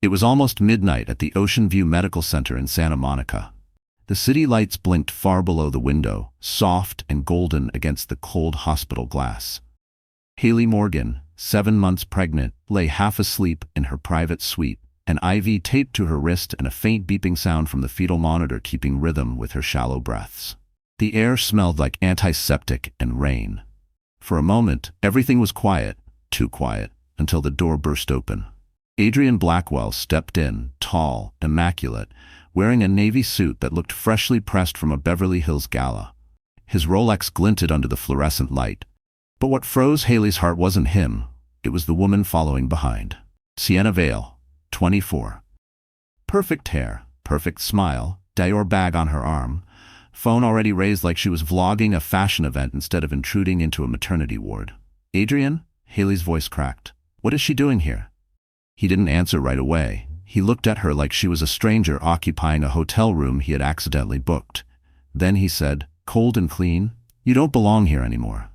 It was almost midnight at the Ocean View Medical Center in Santa Monica. The city lights blinked far below the window, soft and golden against the cold hospital glass. Haley Morgan, 7 months pregnant, lay half asleep in her private suite, an IV taped to her wrist and a faint beeping sound from the fetal monitor keeping rhythm with her shallow breaths. The air smelled like antiseptic and rain. For a moment, everything was quiet, too quiet, until the door burst open. Adrian Blackwell stepped in, tall, immaculate, wearing a navy suit that looked freshly pressed from a Beverly Hills gala. His Rolex glinted under the fluorescent light. But what froze Haley's heart wasn't him, it was the woman following behind. Sienna Vale, 24. Perfect hair, perfect smile, Dior bag on her arm, phone already raised like she was vlogging a fashion event instead of intruding into a maternity ward. Adrian? Haley's voice cracked. What is she doing here? He didn't answer right away. He looked at her like she was a stranger occupying a hotel room he had accidentally booked. Then he said, cold and clean, you don't belong here anymore.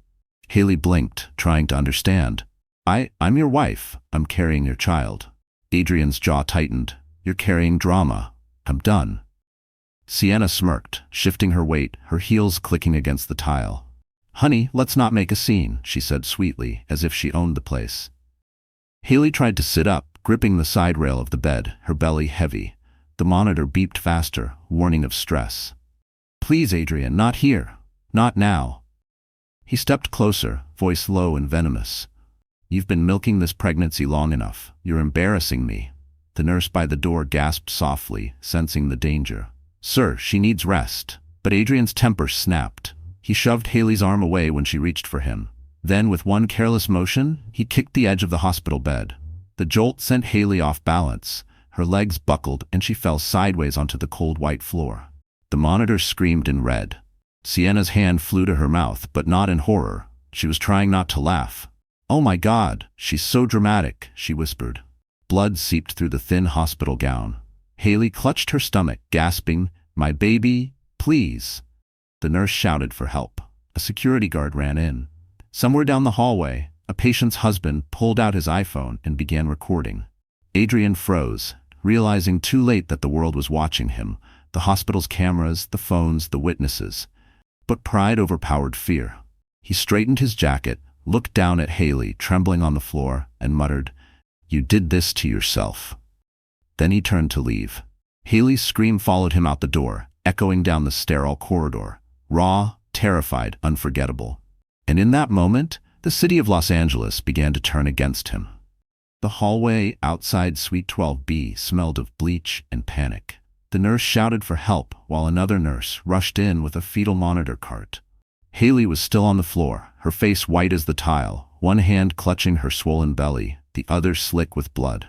Haley blinked, trying to understand. I'm your wife. I'm carrying your child. Adrian's jaw tightened. You're carrying drama. I'm done. Sienna smirked, shifting her weight, her heels clicking against the tile. Honey, let's not make a scene, she said sweetly, as if she owned the place. Haley tried to sit up, gripping the side rail of the bed, her belly heavy. The monitor beeped faster, warning of stress. Please, Adrian, not here. Not now. He stepped closer, voice low and venomous. You've been milking this pregnancy long enough. You're embarrassing me. The nurse by the door gasped softly, sensing the danger. Sir, she needs rest. But Adrian's temper snapped. He shoved Haley's arm away when she reached for him. Then, with one careless motion, he kicked the edge of the hospital bed. The jolt sent Haley off balance. Her legs buckled and she fell sideways onto the cold white floor. The monitor screamed in red. Sienna's hand flew to her mouth, but not in horror. She was trying not to laugh. Oh my God, she's so dramatic, she whispered. Blood seeped through the thin hospital gown. Haley clutched her stomach, gasping, My baby, please. The nurse shouted for help. A security guard ran in. Somewhere down the hallway, a patient's husband pulled out his iPhone and began recording. Adrian froze, realizing too late that the world was watching him, the hospital's cameras, the phones, the witnesses. But pride overpowered fear. He straightened his jacket, looked down at Haley, trembling on the floor, and muttered, You did this to yourself. Then he turned to leave. Haley's scream followed him out the door, echoing down the sterile corridor. Raw, terrified, unforgettable. And in that moment, the city of Los Angeles began to turn against him. The hallway outside Suite 12B smelled of bleach and panic. The nurse shouted for help while another nurse rushed in with a fetal monitor cart. Haley was still on the floor, her face white as the tile, one hand clutching her swollen belly, the other slick with blood.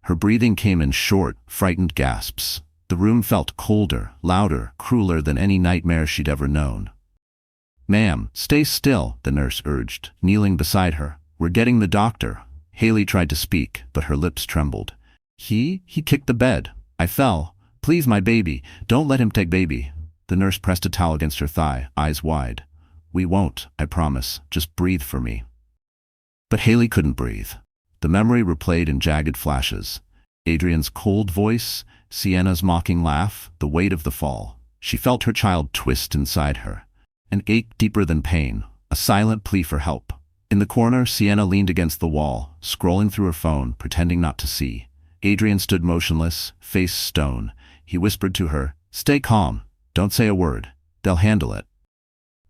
Her breathing came in short, frightened gasps. The room felt colder, louder, crueler than any nightmare she'd ever known. Ma'am, stay still, the nurse urged, kneeling beside her. We're getting the doctor. Haley tried to speak, but her lips trembled. He kicked the bed. I fell. Please, my baby, don't let him take baby. The nurse pressed a towel against her thigh, eyes wide. We won't, I promise. Just breathe for me. But Haley couldn't breathe. The memory replayed in jagged flashes. Adrian's cold voice, Sienna's mocking laugh, the weight of the fall. She felt her child twist inside her. An ache deeper than pain, a silent plea for help. In the corner, Sienna leaned against the wall, scrolling through her phone, pretending not to see. Adrian stood motionless, face stone. He whispered to her, Stay calm. Don't say a word. They'll handle it.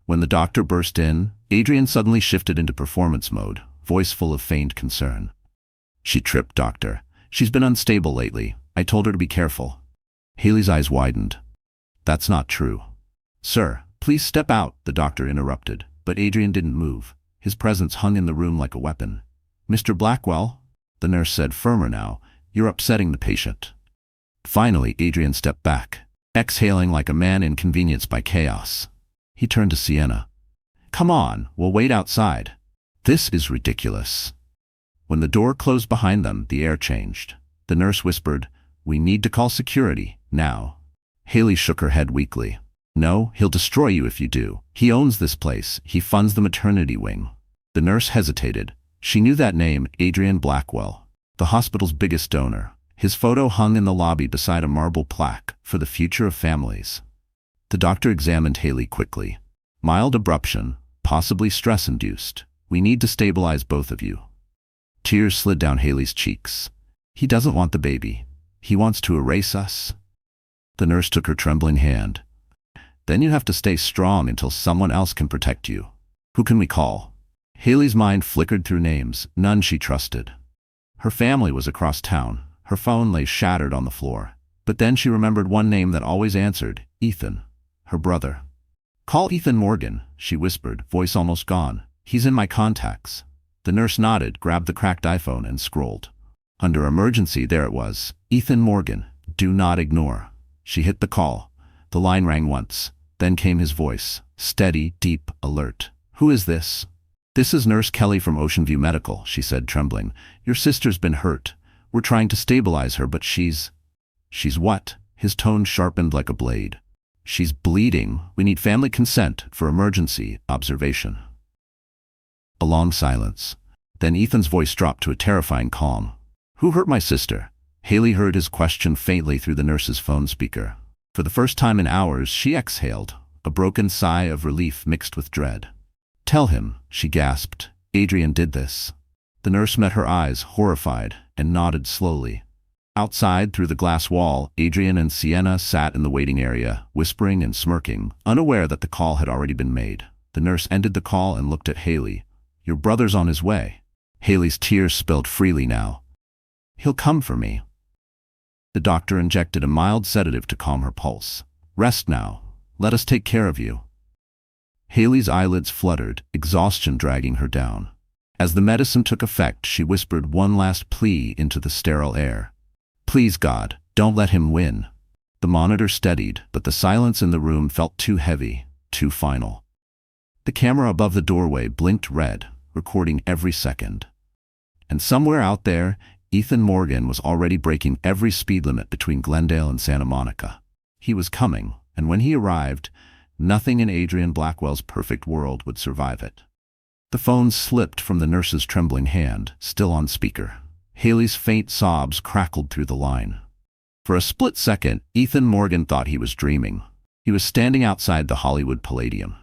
When the doctor burst in, Adrian suddenly shifted into performance mode, voice full of feigned concern. She tripped, doctor. She's been unstable lately. I told her to be careful. Haley's eyes widened. That's not true. Sir, please step out, the doctor interrupted, but Adrian didn't move. His presence hung in the room like a weapon. Mr. Blackwell, the nurse said, firmer now, you're upsetting the patient. Finally, Adrian stepped back, exhaling like a man inconvenienced by chaos. He turned to Sienna. Come on, we'll wait outside. This is ridiculous. When the door closed behind them, the air changed. The nurse whispered, We need to call security, now. Haley shook her head weakly. No, he'll destroy you if you do. He owns this place. He funds the maternity wing. The nurse hesitated. She knew that name, Adrian Blackwell, the hospital's biggest donor. His photo hung in the lobby beside a marble plaque for the future of families. The doctor examined Haley quickly. Mild abruption, possibly stress-induced. We need to stabilize both of you. Tears slid down Haley's cheeks. He doesn't want the baby. He wants to erase us. The nurse took her trembling hand. Then you have to stay strong until someone else can protect you. Who can we call? Haley's mind flickered through names, none she trusted. Her family was across town. Her phone lay shattered on the floor. But then she remembered one name that always answered, Ethan, her brother. Call Ethan Morgan, she whispered, voice almost gone. He's in my contacts. The nurse nodded, grabbed the cracked iPhone and scrolled. Under emergency, there it was. Ethan Morgan, do not ignore. She hit the call. The line rang once. Then came his voice, steady, deep, alert. Who is this? This is Nurse Kelly from Ocean View Medical, she said, trembling. Your sister's been hurt. We're trying to stabilize her, but she's what? His tone sharpened like a blade. She's bleeding. We need family consent for emergency observation. A long silence. Then Ethan's voice dropped to a terrifying calm. Who hurt my sister? Haley heard his question faintly through the nurse's phone speaker. For the first time in hours, she exhaled, a broken sigh of relief mixed with dread. Tell him, she gasped. Adrian did this. The nurse met her eyes, horrified, and nodded slowly. Outside, through the glass wall, Adrian and Sienna sat in the waiting area, whispering and smirking, unaware that the call had already been made. The nurse ended the call and looked at Haley. Your brother's on his way. Haley's tears spilled freely now. He'll come for me. The doctor injected a mild sedative to calm her pulse. Rest now. Let us take care of you. Haley's eyelids fluttered, exhaustion dragging her down. As the medicine took effect, she whispered one last plea into the sterile air. Please, God, don't let him win. The monitor steadied, but the silence in the room felt too heavy, too final. The camera above the doorway blinked red, recording every second. And somewhere out there, Ethan Morgan was already breaking every speed limit between Glendale and Santa Monica. He was coming, and when he arrived, nothing in Adrian Blackwell's perfect world would survive it. The phone slipped from the nurse's trembling hand, still on speaker. Haley's faint sobs crackled through the line. For a split second, Ethan Morgan thought he was dreaming. He was standing outside the Hollywood Palladium,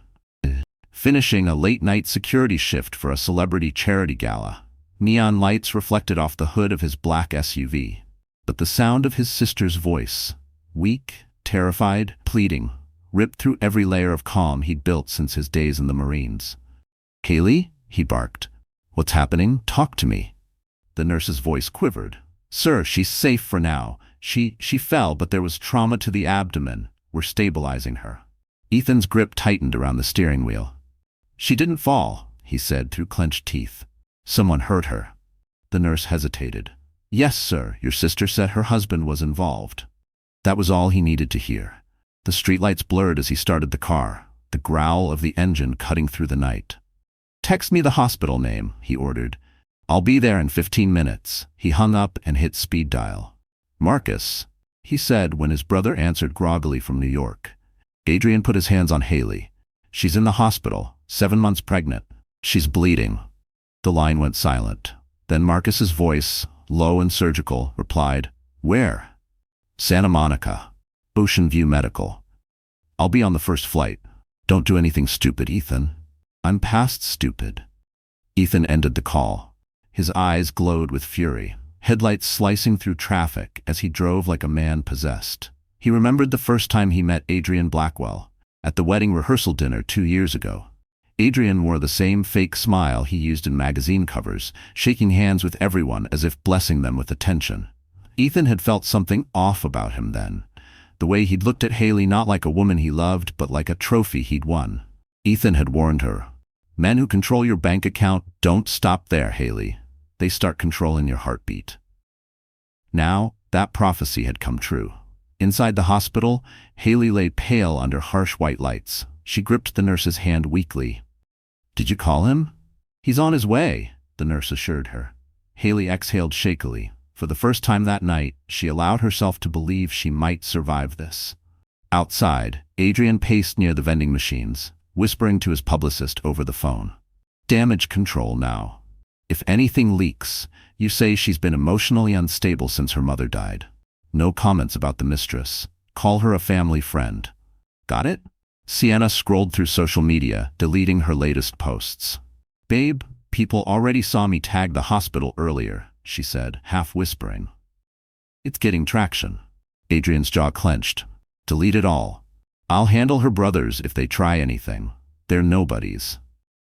finishing a late-night security shift for a celebrity charity gala. Neon lights reflected off the hood of his black SUV. But the sound of his sister's voice, weak, terrified, pleading, ripped through every layer of calm he'd built since his days in the Marines. Haley? He barked. What's happening? Talk to me. The nurse's voice quivered. Sir, she's safe for now. She fell, but there was trauma to the abdomen. We're stabilizing her. Ethan's grip tightened around the steering wheel. She didn't fall, he said through clenched teeth. Someone hurt her. The nurse hesitated. Yes, sir, your sister said her husband was involved. That was all he needed to hear. The streetlights blurred as he started the car, the growl of the engine cutting through the night. Text me the hospital name, he ordered. I'll be there in 15 minutes. He hung up and hit speed dial. Marcus, he said when his brother answered groggily from New York. Adrian put his hands on Haley. She's in the hospital, 7 months pregnant. She's bleeding. The line went silent. Then Marcus's voice, low and surgical, replied, Where? Santa Monica. Ocean View Medical. I'll be on the first flight. Don't do anything stupid, Ethan. I'm past stupid. Ethan ended the call. His eyes glowed with fury, headlights slicing through traffic as he drove like a man possessed. He remembered the first time he met Adrian Blackwell, at the wedding rehearsal dinner 2 years ago. Adrian wore the same fake smile he used in magazine covers, shaking hands with everyone as if blessing them with attention. Ethan had felt something off about him then. The way he'd looked at Haley not like a woman he loved, but like a trophy he'd won. Ethan had warned her. Men who control your bank account don't stop there, Haley. They start controlling your heartbeat. Now, that prophecy had come true. Inside the hospital, Haley lay pale under harsh white lights. She gripped the nurse's hand weakly. Did you call him? He's on his way, the nurse assured her. Haley exhaled shakily. For the first time that night, she allowed herself to believe she might survive this. Outside, Adrian paced near the vending machines, whispering to his publicist over the phone. Damage control now. If anything leaks, You say she's been emotionally unstable since her mother died. No comments about the mistress. Call her a family friend. Got it? Sienna scrolled through social media, deleting her latest posts. Babe, people already saw me tag the hospital earlier, she said, half whispering. It's getting traction. Adrian's jaw clenched. Delete it all. I'll handle her brothers if they try anything. They're nobodies.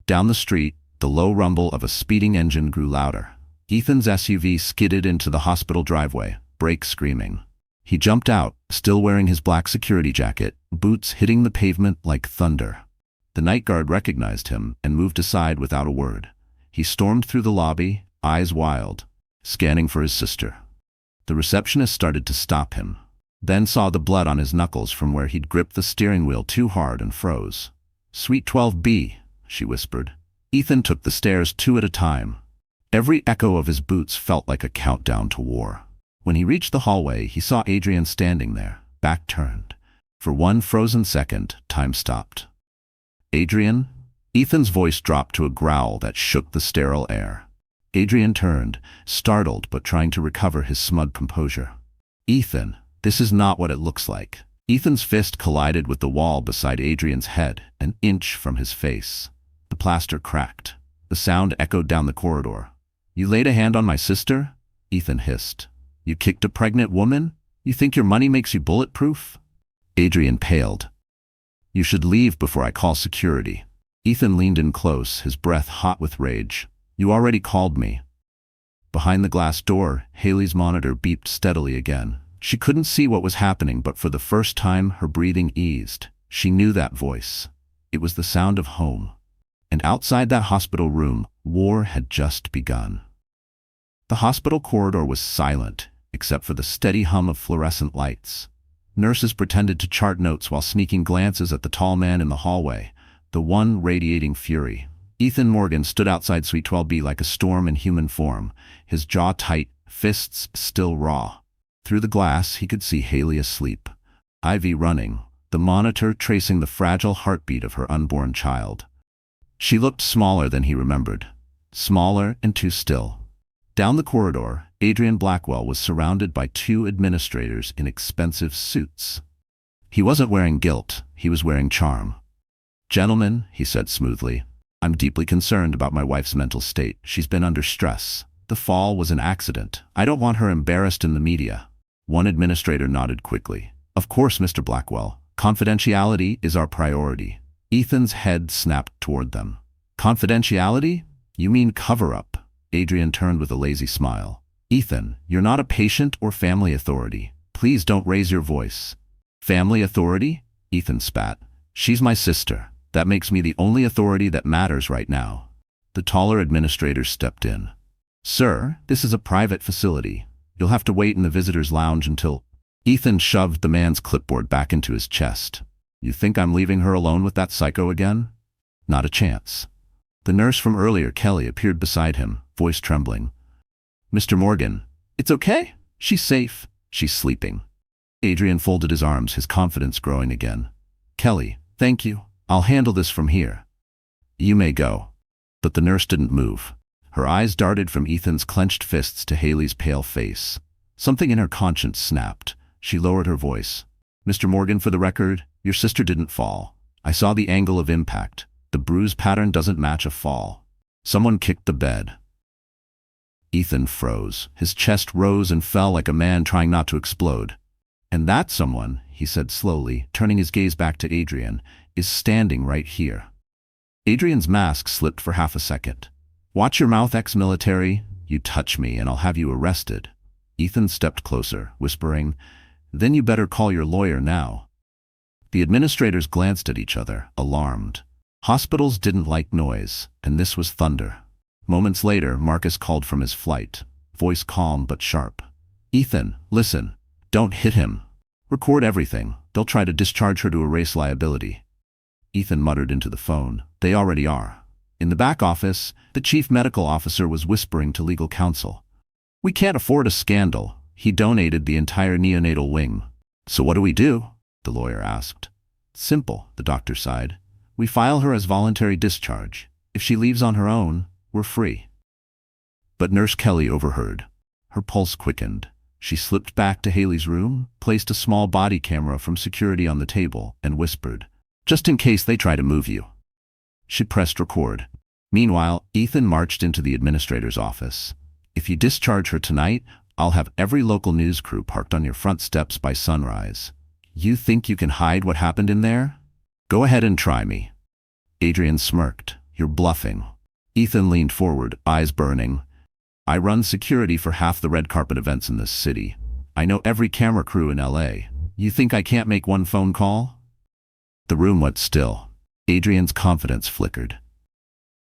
Down the street, the low rumble of a speeding engine grew louder. Ethan's SUV skidded into the hospital driveway, brakes screaming. He jumped out, still wearing his black security jacket, boots hitting the pavement like thunder. The night guard recognized him and moved aside without a word. He stormed through the lobby, eyes wild, scanning for his sister. The receptionist started to stop him, then saw the blood on his knuckles from where he'd gripped the steering wheel too hard and froze. Suite 12B, she whispered. Ethan took the stairs 2 at a time. Every echo of his boots felt like a countdown to war. When he reached the hallway, he saw Adrian standing there, back turned. For one frozen second, time stopped. Adrian? Ethan's voice dropped to a growl that shook the sterile air. Adrian turned, startled but trying to recover his smug composure. Ethan, this is not what it looks like. Ethan's fist collided with the wall beside Adrian's head, an inch from his face. The plaster cracked. The sound echoed down the corridor. You laid a hand on my sister? Ethan hissed. You kicked a pregnant woman? You think your money makes you bulletproof? Adrian paled. You should leave before I call security. Ethan leaned in close, his breath hot with rage. You already called me. Behind the glass door, Haley's monitor beeped steadily again. She couldn't see what was happening, but for the first time, her breathing eased. She knew that voice. It was the sound of home. And outside that hospital room, war had just begun. The hospital corridor was silent, except for the steady hum of fluorescent lights. Nurses pretended to chart notes while sneaking glances at the tall man in the hallway, the one radiating fury. Ethan Morgan stood outside Suite 12B like a storm in human form, his jaw tight, fists still raw. Through the glass, he could see Haley asleep, Ivy running, the monitor tracing the fragile heartbeat of her unborn child. She looked smaller than he remembered, smaller and too still. Down the corridor, Adrian Blackwell was surrounded by 2 administrators in expensive suits. He wasn't wearing guilt, he was wearing charm. Gentlemen, he said smoothly, I'm deeply concerned about my wife's mental state. She's been under stress. The fall was an accident. I don't want her embarrassed in the media. One administrator nodded quickly. Of course, Mr. Blackwell. Confidentiality is our priority. Ethan's head snapped toward them. Confidentiality? You mean cover-up? Adrian turned with a lazy smile. Ethan, you're not a patient or family authority. Please don't raise your voice. Family authority? Ethan spat. She's my sister. That makes me the only authority that matters right now. The taller administrator stepped in. Sir, this is a private facility. You'll have to wait in the visitor's lounge until... Ethan shoved the man's clipboard back into his chest. You think I'm leaving her alone with that psycho again? Not a chance. The nurse from earlier, Kelly, appeared beside him, voice trembling. Mr. Morgan, it's okay. She's safe. She's sleeping. Adrian folded his arms, his confidence growing again. Kelly, thank you. I'll handle this from here. You may go. But the nurse didn't move. Her eyes darted from Ethan's clenched fists to Haley's pale face. Something in her conscience snapped. She lowered her voice. Mr. Morgan, for the record, your sister didn't fall. I saw the angle of impact. The bruise pattern doesn't match a fall. Someone kicked the bed. Ethan froze. His chest rose and fell like a man trying not to explode. And that someone, he said slowly, turning his gaze back to Adrian, is standing right here. Adrian's mask slipped for half a second. Watch your mouth, ex-military. You touch me and I'll have you arrested. Ethan stepped closer, whispering, Then you better call your lawyer now. The administrators glanced at each other, alarmed. Hospitals didn't like noise, and this was thunder. Moments later, Marcus called from his flight, voice calm but sharp. Ethan, listen. Don't hit him. Record everything. They'll try to discharge her to erase liability. Ethan muttered into the phone. They already are. In the back office, the chief medical officer was whispering to legal counsel. We can't afford a scandal. He donated the entire neonatal wing. So what do we do? The lawyer asked. Simple, the doctor sighed. We file her as voluntary discharge. If she leaves on her own, we're free. But Nurse Kelly overheard. Her pulse quickened. She slipped back to Haley's room, placed a small body camera from security on the table, and whispered, "Just in case they try to move you." She pressed record. Meanwhile, Ethan marched into the administrator's office. "If you discharge her tonight, I'll have every local news crew parked on your front steps by sunrise. You think you can hide what happened in there? Go ahead and try me." Adrian smirked. "You're bluffing." Ethan leaned forward, eyes burning. "I run security for half the red carpet events in this city. I know every camera crew in LA. You think I can't make one phone call?" The room went still. Adrian's confidence flickered.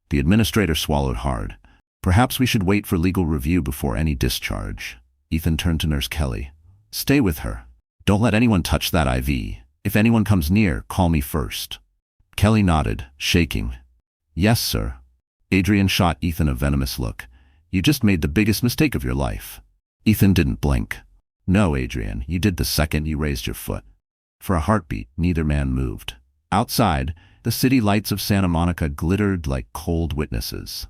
The administrator swallowed hard. "Perhaps we should wait for legal review before any discharge." Ethan turned to Nurse Kelly. "Stay with her. Don't let anyone touch that IV. If anyone comes near, call me first." Kelly nodded, shaking. "Yes, sir." Adrian shot Ethan a venomous look. "You just made the biggest mistake of your life." Ethan didn't blink. "No, Adrian, you did the second you raised your foot." For a heartbeat, neither man moved. Outside, the city lights of Santa Monica glittered like cold witnesses.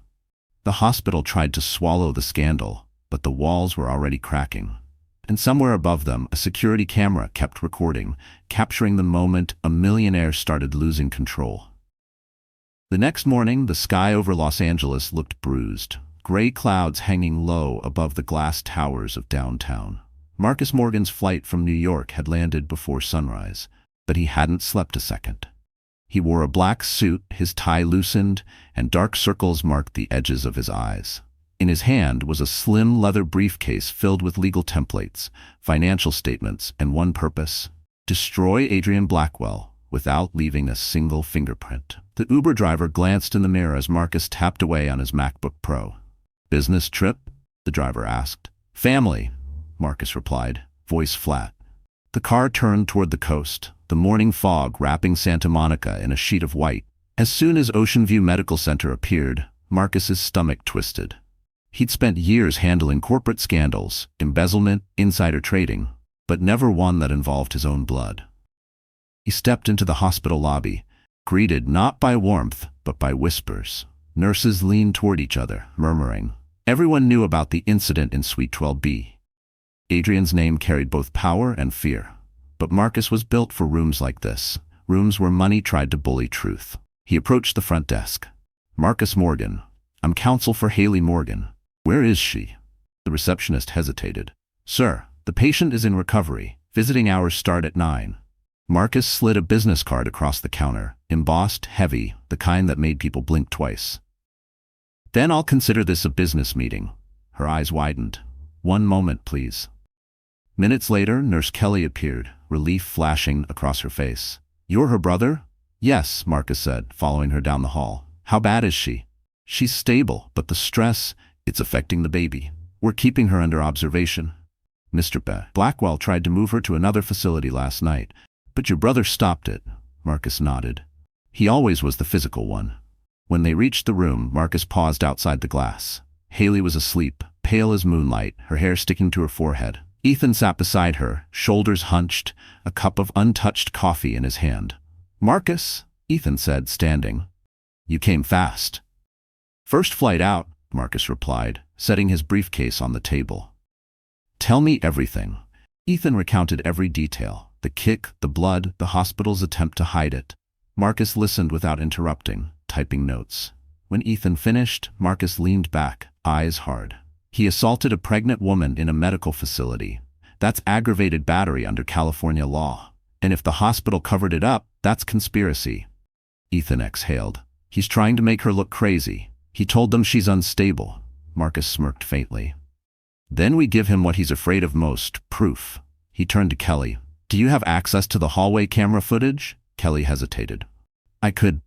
The hospital tried to swallow the scandal, but the walls were already cracking. And somewhere above them, a security camera kept recording, capturing the moment a millionaire started losing control. The next morning, the sky over Los Angeles looked bruised, gray clouds hanging low above the glass towers of downtown. Marcus Morgan's flight from New York had landed before sunrise, but he hadn't slept a second. He wore a black suit, his tie loosened, and dark circles marked the edges of his eyes. In his hand was a slim leather briefcase filled with legal templates, financial statements, and one purpose: destroy Adrian Blackwell without leaving a single fingerprint. The Uber driver glanced in the mirror as Marcus tapped away on his MacBook Pro. "Business trip?" the driver asked. "Family," Marcus replied, voice flat. The car turned toward the coast, the morning fog wrapping Santa Monica in a sheet of white. As soon as Ocean View Medical Center appeared, Marcus's stomach twisted. He'd spent years handling corporate scandals, embezzlement, insider trading, but never one that involved his own blood. He stepped into the hospital lobby, greeted not by warmth, but by whispers. Nurses leaned toward each other, murmuring. Everyone knew about the incident in Suite 12B. Adrian's name carried both power and fear. But Marcus was built for rooms like this, rooms where money tried to bully truth. He approached the front desk. "Marcus Morgan. I'm counsel for Haley Morgan. Where is she?" The receptionist hesitated. "Sir, the patient is in recovery. Visiting hours start at 9. Marcus slid a business card across the counter, embossed, heavy, the kind that made people blink twice. "Then I'll consider this a business meeting." Her eyes widened. "One moment, please." Minutes later, Nurse Kelly appeared, relief flashing across her face. "You're her brother?" "Yes," Marcus said, following her down the hall. "How bad is she?" "She's stable, but the stress, it's affecting the baby. We're keeping her under observation." "Mr. Blackwell tried to move her to another facility last night, but your brother stopped it." Marcus nodded. "He always was the physical one." When they reached the room, Marcus paused outside the glass. Haley was asleep, pale as moonlight, her hair sticking to her forehead. Ethan sat beside her, shoulders hunched, a cup of untouched coffee in his hand. "Marcus," Ethan said, standing. "You came fast." "First flight out," Marcus replied, setting his briefcase on the table. "Tell me everything." Ethan recounted every detail: the kick, the blood, the hospital's attempt to hide it. Marcus listened without interrupting, typing notes. When Ethan finished, Marcus leaned back, eyes hard. "He assaulted a pregnant woman in a medical facility. That's aggravated battery under California law. And if the hospital covered it up, that's conspiracy." Ethan exhaled. "He's trying to make her look crazy. He told them she's unstable." Marcus smirked faintly. "Then we give him what he's afraid of most, proof." He turned to Kelly. "Do you have access to the hallway camera footage?" Kelly hesitated. "I could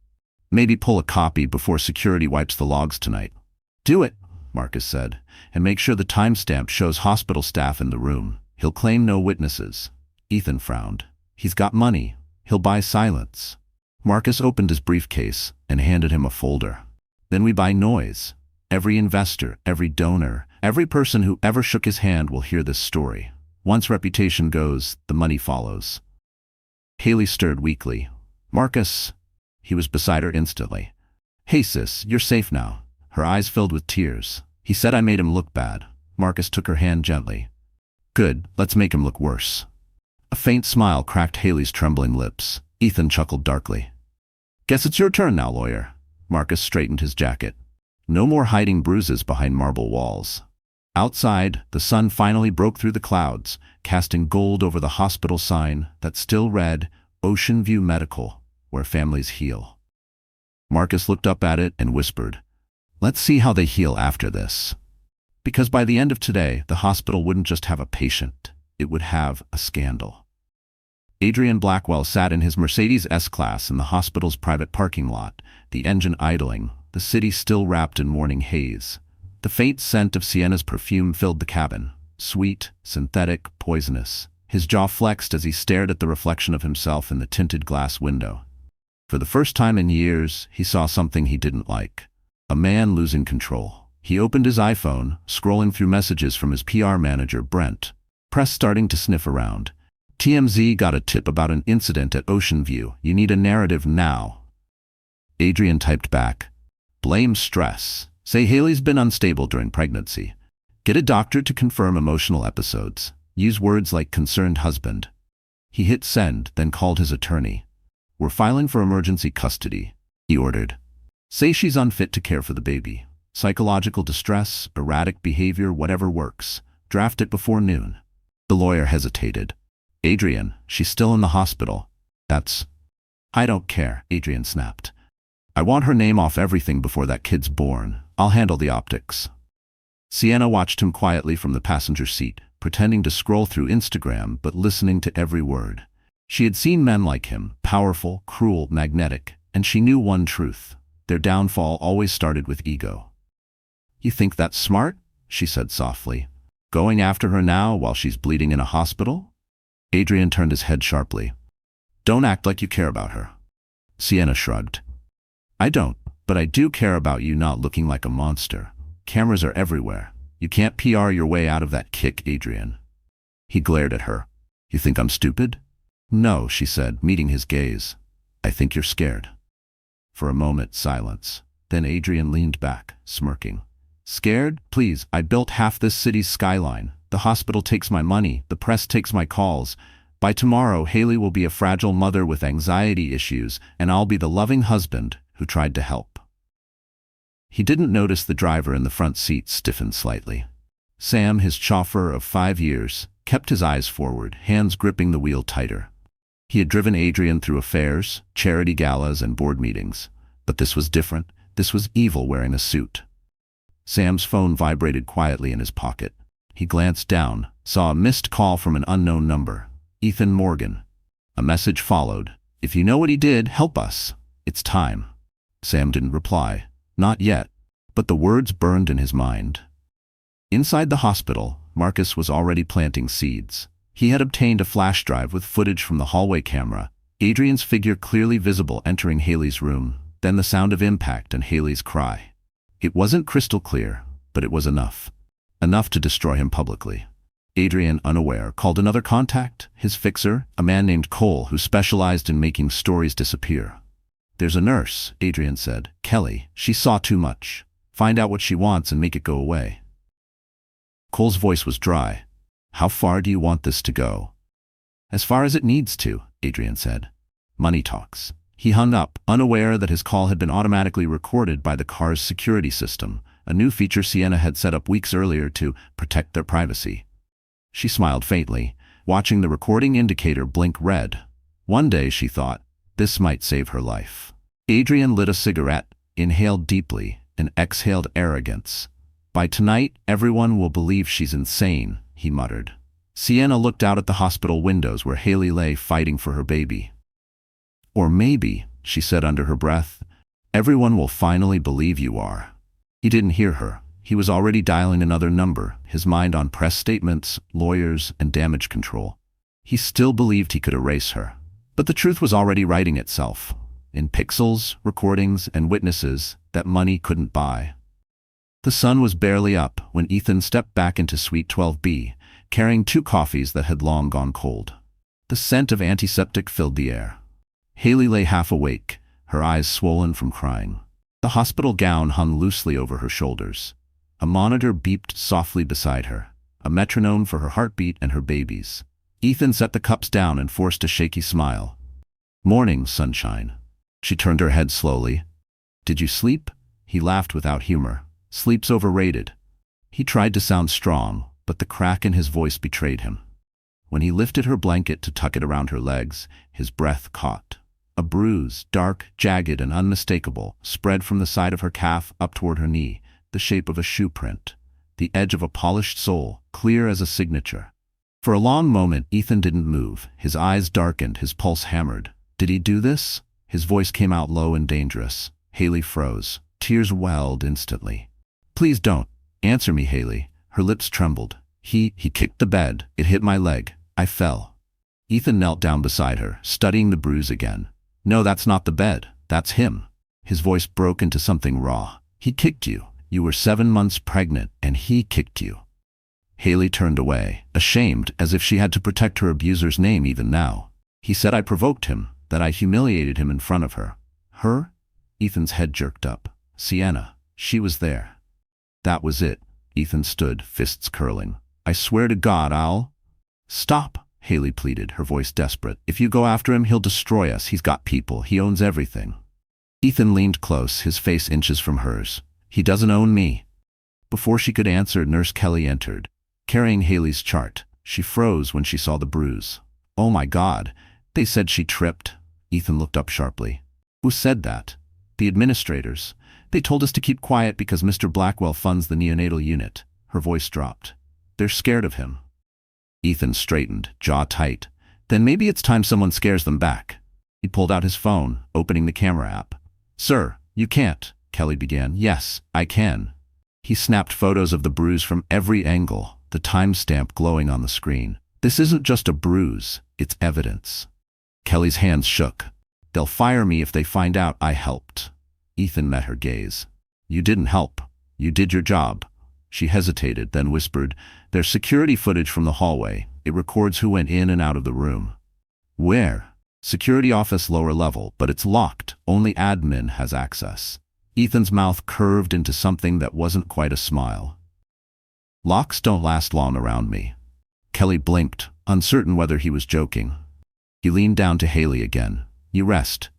maybe pull a copy before security wipes the logs tonight." "Do it," Marcus said, "and make sure the timestamp shows hospital staff in the room. He'll claim no witnesses." Ethan frowned. "He's got money. He'll buy silence." Marcus opened his briefcase and handed him a folder. "Then we buy noise. Every investor, every donor, every person who ever shook his hand will hear this story. Once reputation goes, the money follows." Haley stirred weakly. "Marcus." He was beside her instantly. "Hey sis, you're safe now." Her eyes filled with tears. He said I made him look bad. Marcus took her hand gently. Good, let's make him look worse. A faint smile cracked Haley's trembling lips. Ethan chuckled darkly. Guess it's your turn now, lawyer. Marcus straightened his jacket. No more hiding bruises behind marble walls. Outside, the sun finally broke through the clouds, casting gold over the hospital sign that still read, Ocean View Medical, where families heal. Marcus looked up at it and whispered, let's see how they heal after this. Because by the end of today, the hospital wouldn't just have a patient, it would have a scandal. Adrian Blackwell sat in his Mercedes S-Class in the hospital's private parking lot, the engine idling, the city still wrapped in morning haze. The faint scent of Sienna's perfume filled the cabin, sweet, synthetic, poisonous. His jaw flexed as he stared at the reflection of himself in the tinted glass window. For the first time in years, he saw something he didn't like. A man losing control. He opened his iPhone, scrolling through messages from his PR manager, Brent. Press starting to sniff around. TMZ got a tip about an incident at Ocean View. You need a narrative now. Adrian typed back. Blame stress. Say Haley's been unstable during pregnancy. Get a doctor to confirm emotional episodes. Use words like concerned husband. He hit send, then called his attorney. We're filing for emergency custody, he ordered. Say she's unfit to care for the baby. Psychological distress, erratic behavior, whatever works. Draft it before noon. The lawyer hesitated. Adrian, she's still in the hospital. I don't care, Adrian snapped. I want her name off everything before that kid's born. I'll handle the optics. Sienna watched him quietly from the passenger seat, pretending to scroll through Instagram but listening to every word. She had seen men like him, powerful, cruel, magnetic, and she knew one truth. Their downfall always started with ego. You think that's smart? She said softly. Going after her now while she's bleeding in a hospital? Adrian turned his head sharply. Don't act like you care about her. Sienna shrugged. I don't, but I do care about you not looking like a monster. Cameras are everywhere. You can't PR your way out of that kick, Adrian. He glared at her. You think I'm stupid? No, she said, meeting his gaze. I think you're scared. For a moment, silence. Then Adrian leaned back, smirking. Scared? Please, I built half this city's skyline. The hospital takes my money, the press takes my calls. By tomorrow, Haley will be a fragile mother with anxiety issues, and I'll be the loving husband who tried to help. He didn't notice the driver in the front seat stiffened slightly. Sam, his chauffeur of 5 years, kept his eyes forward, hands gripping the wheel tighter. He had driven Adrian through affairs, charity galas, and board meetings. But this was different. This was evil wearing a suit. Sam's phone vibrated quietly in his pocket. He glanced down, saw a missed call from an unknown number. Ethan Morgan. A message followed. If you know what he did, help us. It's time. Sam didn't reply. Not yet. But the words burned in his mind. Inside the hospital, Marcus was already planting seeds. He had obtained a flash drive with footage from the hallway camera, Adrian's figure clearly visible entering Haley's room, then the sound of impact and Haley's cry. It wasn't crystal clear, but it was enough. Enough to destroy him publicly. Adrian, unaware, called another contact, his fixer, a man named Cole who specialized in making stories disappear. There's a nurse, Adrian said. Kelly, she saw too much. Find out what she wants and make it go away. Cole's voice was dry. How far do you want this to go? As far as it needs to, Adrian said. Money talks. He hung up, unaware that his call had been automatically recorded by the car's security system, a new feature Sienna had set up weeks earlier to protect their privacy. She smiled faintly, watching the recording indicator blink red. One day, she thought, this might save her life. Adrian lit a cigarette, inhaled deeply, and exhaled arrogance. By tonight, everyone will believe she's insane, he muttered. Sienna looked out at the hospital windows where Haley lay fighting for her baby. Or maybe, she said under her breath, everyone will finally believe you are. He didn't hear her. He was already dialing another number, his mind on press statements, lawyers, and damage control. He still believed he could erase her. But the truth was already writing itself, in pixels, recordings, and witnesses that money couldn't buy. The sun was barely up when Ethan stepped back into Suite 12B, carrying 2 coffees that had long gone cold. The scent of antiseptic filled the air. Haley lay half awake, her eyes swollen from crying. The hospital gown hung loosely over her shoulders. A monitor beeped softly beside her, a metronome for her heartbeat and her baby's. Ethan set the cups down and forced a shaky smile. "Morning, sunshine." She turned her head slowly. "Did you sleep?" He laughed without humor. "Sleep's overrated." He tried to sound strong, but the crack in his voice betrayed him. When he lifted her blanket to tuck it around her legs, his breath caught. A bruise, dark, jagged, and unmistakable, spread from the side of her calf up toward her knee, the shape of a shoe print, the edge of a polished sole, clear as a signature. For a long moment, Ethan didn't move. His eyes darkened, his pulse hammered. Did he do this? His voice came out low and dangerous. Haley froze. Tears welled instantly. "Please don't. Answer me, Haley." Her lips trembled. He kicked the bed. It hit my leg. I fell." Ethan knelt down beside her, studying the bruise again. "No, that's not the bed. That's him." His voice broke into something raw. "He kicked you. You were 7 months pregnant, and he kicked you." Haley turned away, ashamed, as if she had to protect her abuser's name even now. "He said I provoked him, that I humiliated him in front of her." "Her?" Ethan's head jerked up. "Sienna. She was there." That was it. Ethan stood, fists curling. "I swear to God I'll—" "Stop," Haley pleaded, her voice desperate. "If you go after him, he'll destroy us. He's got people. He owns everything." Ethan leaned close, his face inches from hers. "He doesn't own me." Before she could answer, Nurse Kelly entered, carrying Haley's chart. She froze when she saw the bruise. "Oh my God, they said she tripped." Ethan looked up sharply. "Who said that?" "The administrators. They told us to keep quiet because Mr. Blackwell funds the neonatal unit." Her voice dropped. "They're scared of him." Ethan straightened, jaw tight. "Then maybe it's time someone scares them back." He pulled out his phone, opening the camera app. "Sir, you can't," Kelly began. "Yes, I can." He snapped photos of the bruise from every angle, the timestamp glowing on the screen. "This isn't just a bruise, it's evidence." Kelly's hands shook. "They'll fire me if they find out I helped." Ethan met her gaze. "You didn't help. You did your job." She hesitated, then whispered, "There's security footage from the hallway. It records who went in and out of the room." "Where?" "Security office lower level, but it's locked. Only admin has access." Ethan's mouth curved into something that wasn't quite a smile. "Locks don't last long around me." Kelly blinked, uncertain whether he was joking. He leaned down to Haley again. "You rest.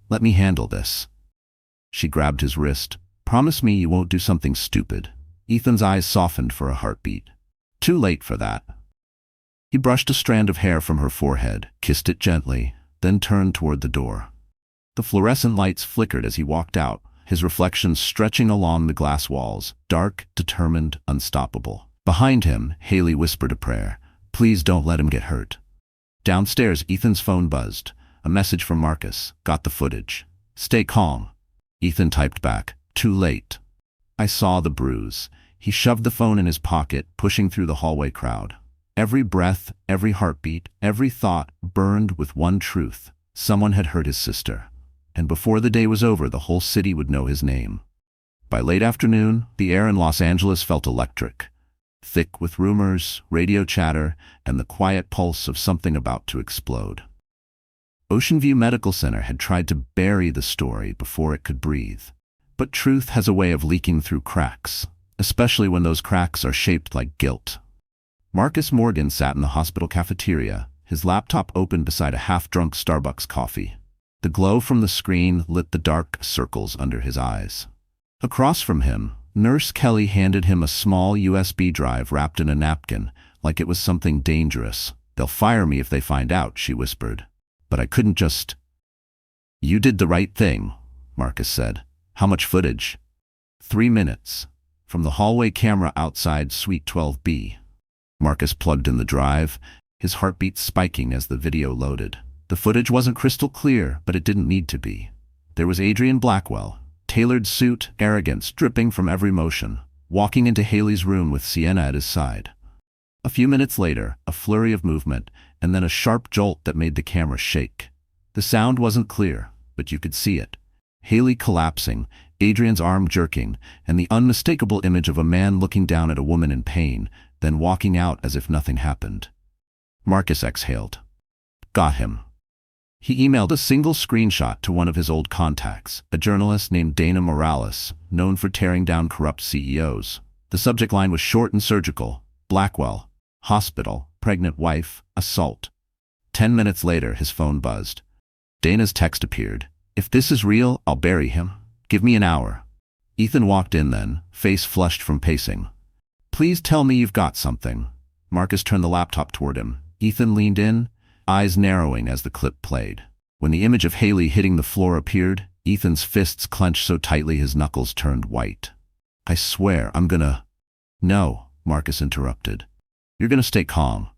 Let me handle this." She grabbed his wrist. "Promise me you won't do something stupid." Ethan's eyes softened for a heartbeat. Too late for that. He brushed a strand of hair from her forehead, kissed it gently, then turned toward the door. The fluorescent lights flickered as he walked out, his reflection stretching along the glass walls, dark, determined, unstoppable. Behind him, Haley whispered a prayer. "Please don't let him get hurt." Downstairs, Ethan's phone buzzed. A message from Marcus. "Got the footage. Stay calm." Ethan typed back. "Too late." "I saw the bruise." He shoved the phone in his pocket, pushing through the hallway crowd. Every breath, every heartbeat, every thought burned with one truth. Someone had hurt his sister. And before the day was over, the whole city would know his name. By late afternoon, the air in Los Angeles felt electric, thick with rumors, radio chatter, and the quiet pulse of something about to explode. Ocean View Medical Center had tried to bury the story before it could breathe. But truth has a way of leaking through cracks, especially when those cracks are shaped like guilt. Marcus Morgan sat in the hospital cafeteria, his laptop open beside a half-drunk Starbucks coffee. The glow from the screen lit the dark circles under his eyes. Across from him, Nurse Kelly handed him a small USB drive wrapped in a napkin, like it was something dangerous. "They'll fire me if they find out," she whispered. "But I couldn't just—" "You did the right thing," Marcus said. "How much footage?" 3 minutes. From the hallway camera outside Suite 12B. Marcus plugged in the drive, his heartbeat spiking as the video loaded. The footage wasn't crystal clear, but it didn't need to be. There was Adrian Blackwell, tailored suit, arrogance dripping from every motion, walking into Haley's room with Sienna at his side. A few minutes later, a flurry of movement, and then a sharp jolt that made the camera shake. The sound wasn't clear, but you could see it. Haley collapsing, Adrian's arm jerking, and the unmistakable image of a man looking down at a woman in pain, then walking out as if nothing happened. Marcus exhaled. Got him. He emailed a single screenshot to one of his old contacts, a journalist named Dana Morales, known for tearing down corrupt CEOs. The subject line was short and surgical. Blackwell, hospital, pregnant wife, assault. 10 minutes later, his phone buzzed. Dana's text appeared. If this is real, I'll bury him. Give me an hour. Ethan walked in then, face flushed from pacing. Please tell me you've got something. Marcus turned the laptop toward him. Ethan leaned in, eyes narrowing as the clip played. When the image of Haley hitting the floor appeared, Ethan's fists clenched so tightly his knuckles turned white. I swear, I'm gonna… No, Marcus interrupted. You're gonna stay calm.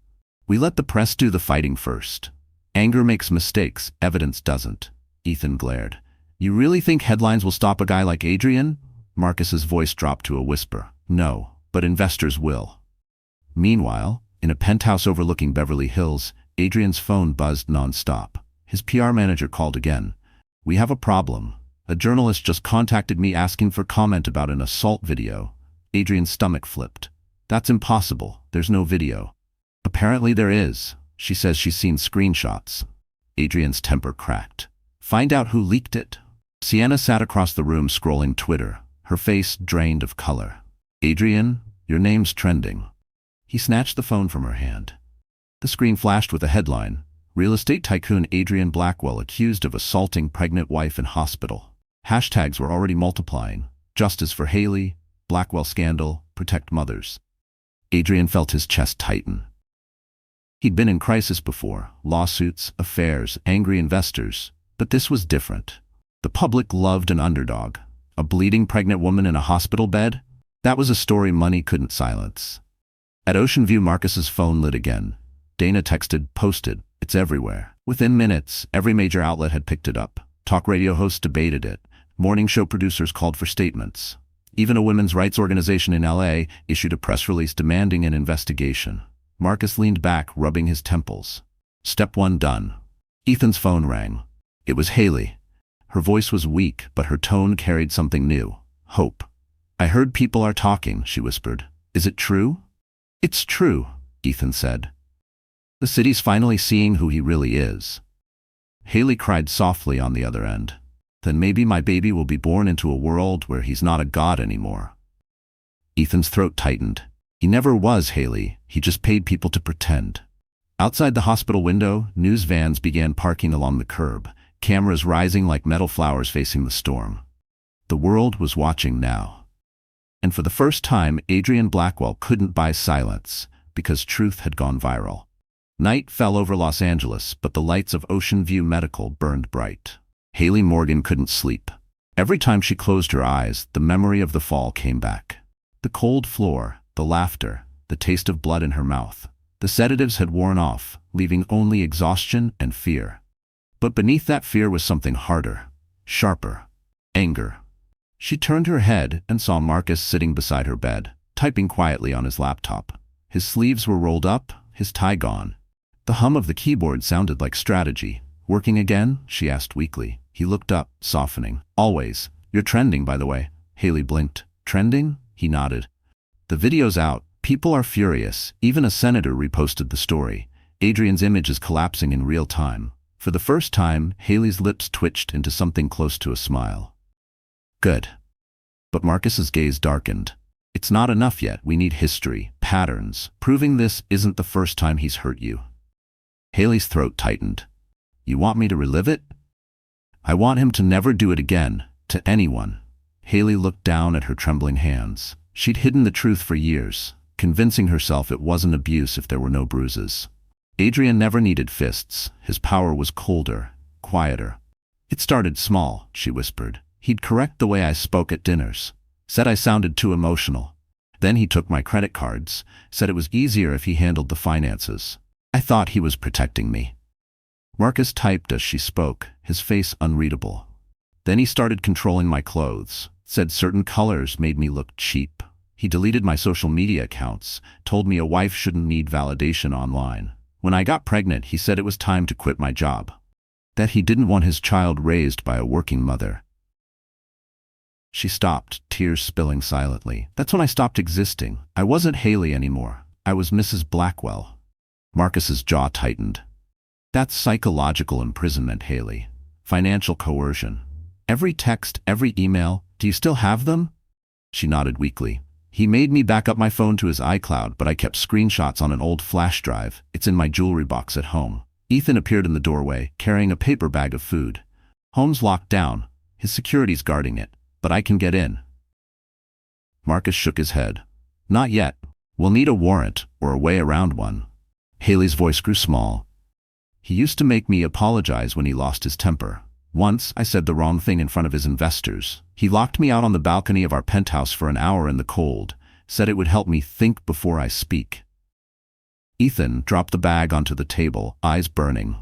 We let the press do the fighting first. Anger makes mistakes, evidence doesn't. Ethan glared. You really think headlines will stop a guy like Adrian? Marcus's voice dropped to a whisper. No, but investors will. Meanwhile, in a penthouse overlooking Beverly Hills, Adrian's phone buzzed nonstop. His PR manager called again. We have a problem. A journalist just contacted me asking for comment about an assault video. Adrian's stomach flipped. That's impossible. There's no video. Apparently there is. She says she's seen screenshots. Adrian's temper cracked. Find out who leaked it. Sienna sat across the room scrolling Twitter, her face drained of color. Adrian, your name's trending. He snatched the phone from her hand. The screen flashed with a headline. Real estate tycoon Adrian Blackwell accused of assaulting pregnant wife in hospital. Hashtags were already multiplying. Justice for Haley, Blackwell scandal, protect mothers. Adrian felt his chest tighten. He'd been in crisis before. Lawsuits, affairs, angry investors. But this was different. The public loved an underdog. A bleeding pregnant woman in a hospital bed? That was a story money couldn't silence. At Ocean View, Marcus's phone lit again. Dana texted, posted. It's everywhere. Within minutes, every major outlet had picked it up. Talk radio hosts debated it. Morning show producers called for statements. Even a women's rights organization in LA issued a press release demanding an investigation. Marcus leaned back, rubbing his temples. Step one done. Ethan's phone rang. It was Haley. Her voice was weak, but her tone carried something new. Hope. I heard people are talking, she whispered. Is it true? It's true, Ethan said. The city's finally seeing who he really is. Haley cried softly on the other end. Then maybe my baby will be born into a world where he's not a god anymore. Ethan's throat tightened. He never was Haley, he just paid people to pretend. Outside the hospital window, news vans began parking along the curb, cameras rising like metal flowers facing the storm. The world was watching now. And for the first time, Adrian Blackwell couldn't buy silence, because truth had gone viral. Night fell over Los Angeles, but the lights of Ocean View Medical burned bright. Haley Morgan couldn't sleep. Every time she closed her eyes, the memory of the fall came back. The cold floor, the laughter, the taste of blood in her mouth. The sedatives had worn off, leaving only exhaustion and fear. But beneath that fear was something harder, sharper, anger. She turned her head and saw Marcus sitting beside her bed, typing quietly on his laptop. His sleeves were rolled up, his tie gone. The hum of the keyboard sounded like strategy. Working again? She asked weakly. He looked up, softening. Always. You're trending, by the way. Haley blinked. Trending? He nodded. The video's out. People are furious. Even a senator reposted the story. Adrian's image is collapsing in real time. For the first time, Haley's lips twitched into something close to a smile. Good. But Marcus's gaze darkened. It's not enough yet. We need history, patterns, proving this isn't the first time he's hurt you. Haley's throat tightened. You want me to relive it? I want him to never do it again, to anyone. Haley looked down at her trembling hands. She'd hidden the truth for years, convincing herself it wasn't abuse if there were no bruises. Adrian never needed fists. His power was colder, quieter. It started small, she whispered. He'd correct the way I spoke at dinners. Said I sounded too emotional. Then he took my credit cards, said it was easier if he handled the finances. I thought he was protecting me. Marcus typed as she spoke, his face unreadable. Then he started controlling my clothes, said certain colors made me look cheap. He deleted my social media accounts, told me a wife shouldn't need validation online. When I got pregnant, he said it was time to quit my job. That he didn't want his child raised by a working mother. She stopped, tears spilling silently. That's when I stopped existing. I wasn't Haley anymore. I was Mrs. Blackwell. Marcus's jaw tightened. That's psychological imprisonment, Haley. Financial coercion. Every text, every email. Do you still have them? She nodded weakly. He made me back up my phone to his iCloud, but I kept screenshots on an old flash drive. It's in my jewelry box at home. Ethan appeared in the doorway, carrying a paper bag of food. Home's locked down. His security's guarding it, but I can get in. Marcus shook his head. Not yet. We'll need a warrant, or a way around one. Haley's voice grew small. He used to make me apologize when he lost his temper. Once, I said the wrong thing in front of his investors. He locked me out on the balcony of our penthouse for an hour in the cold, said it would help me think before I speak. Ethan dropped the bag onto the table, eyes burning.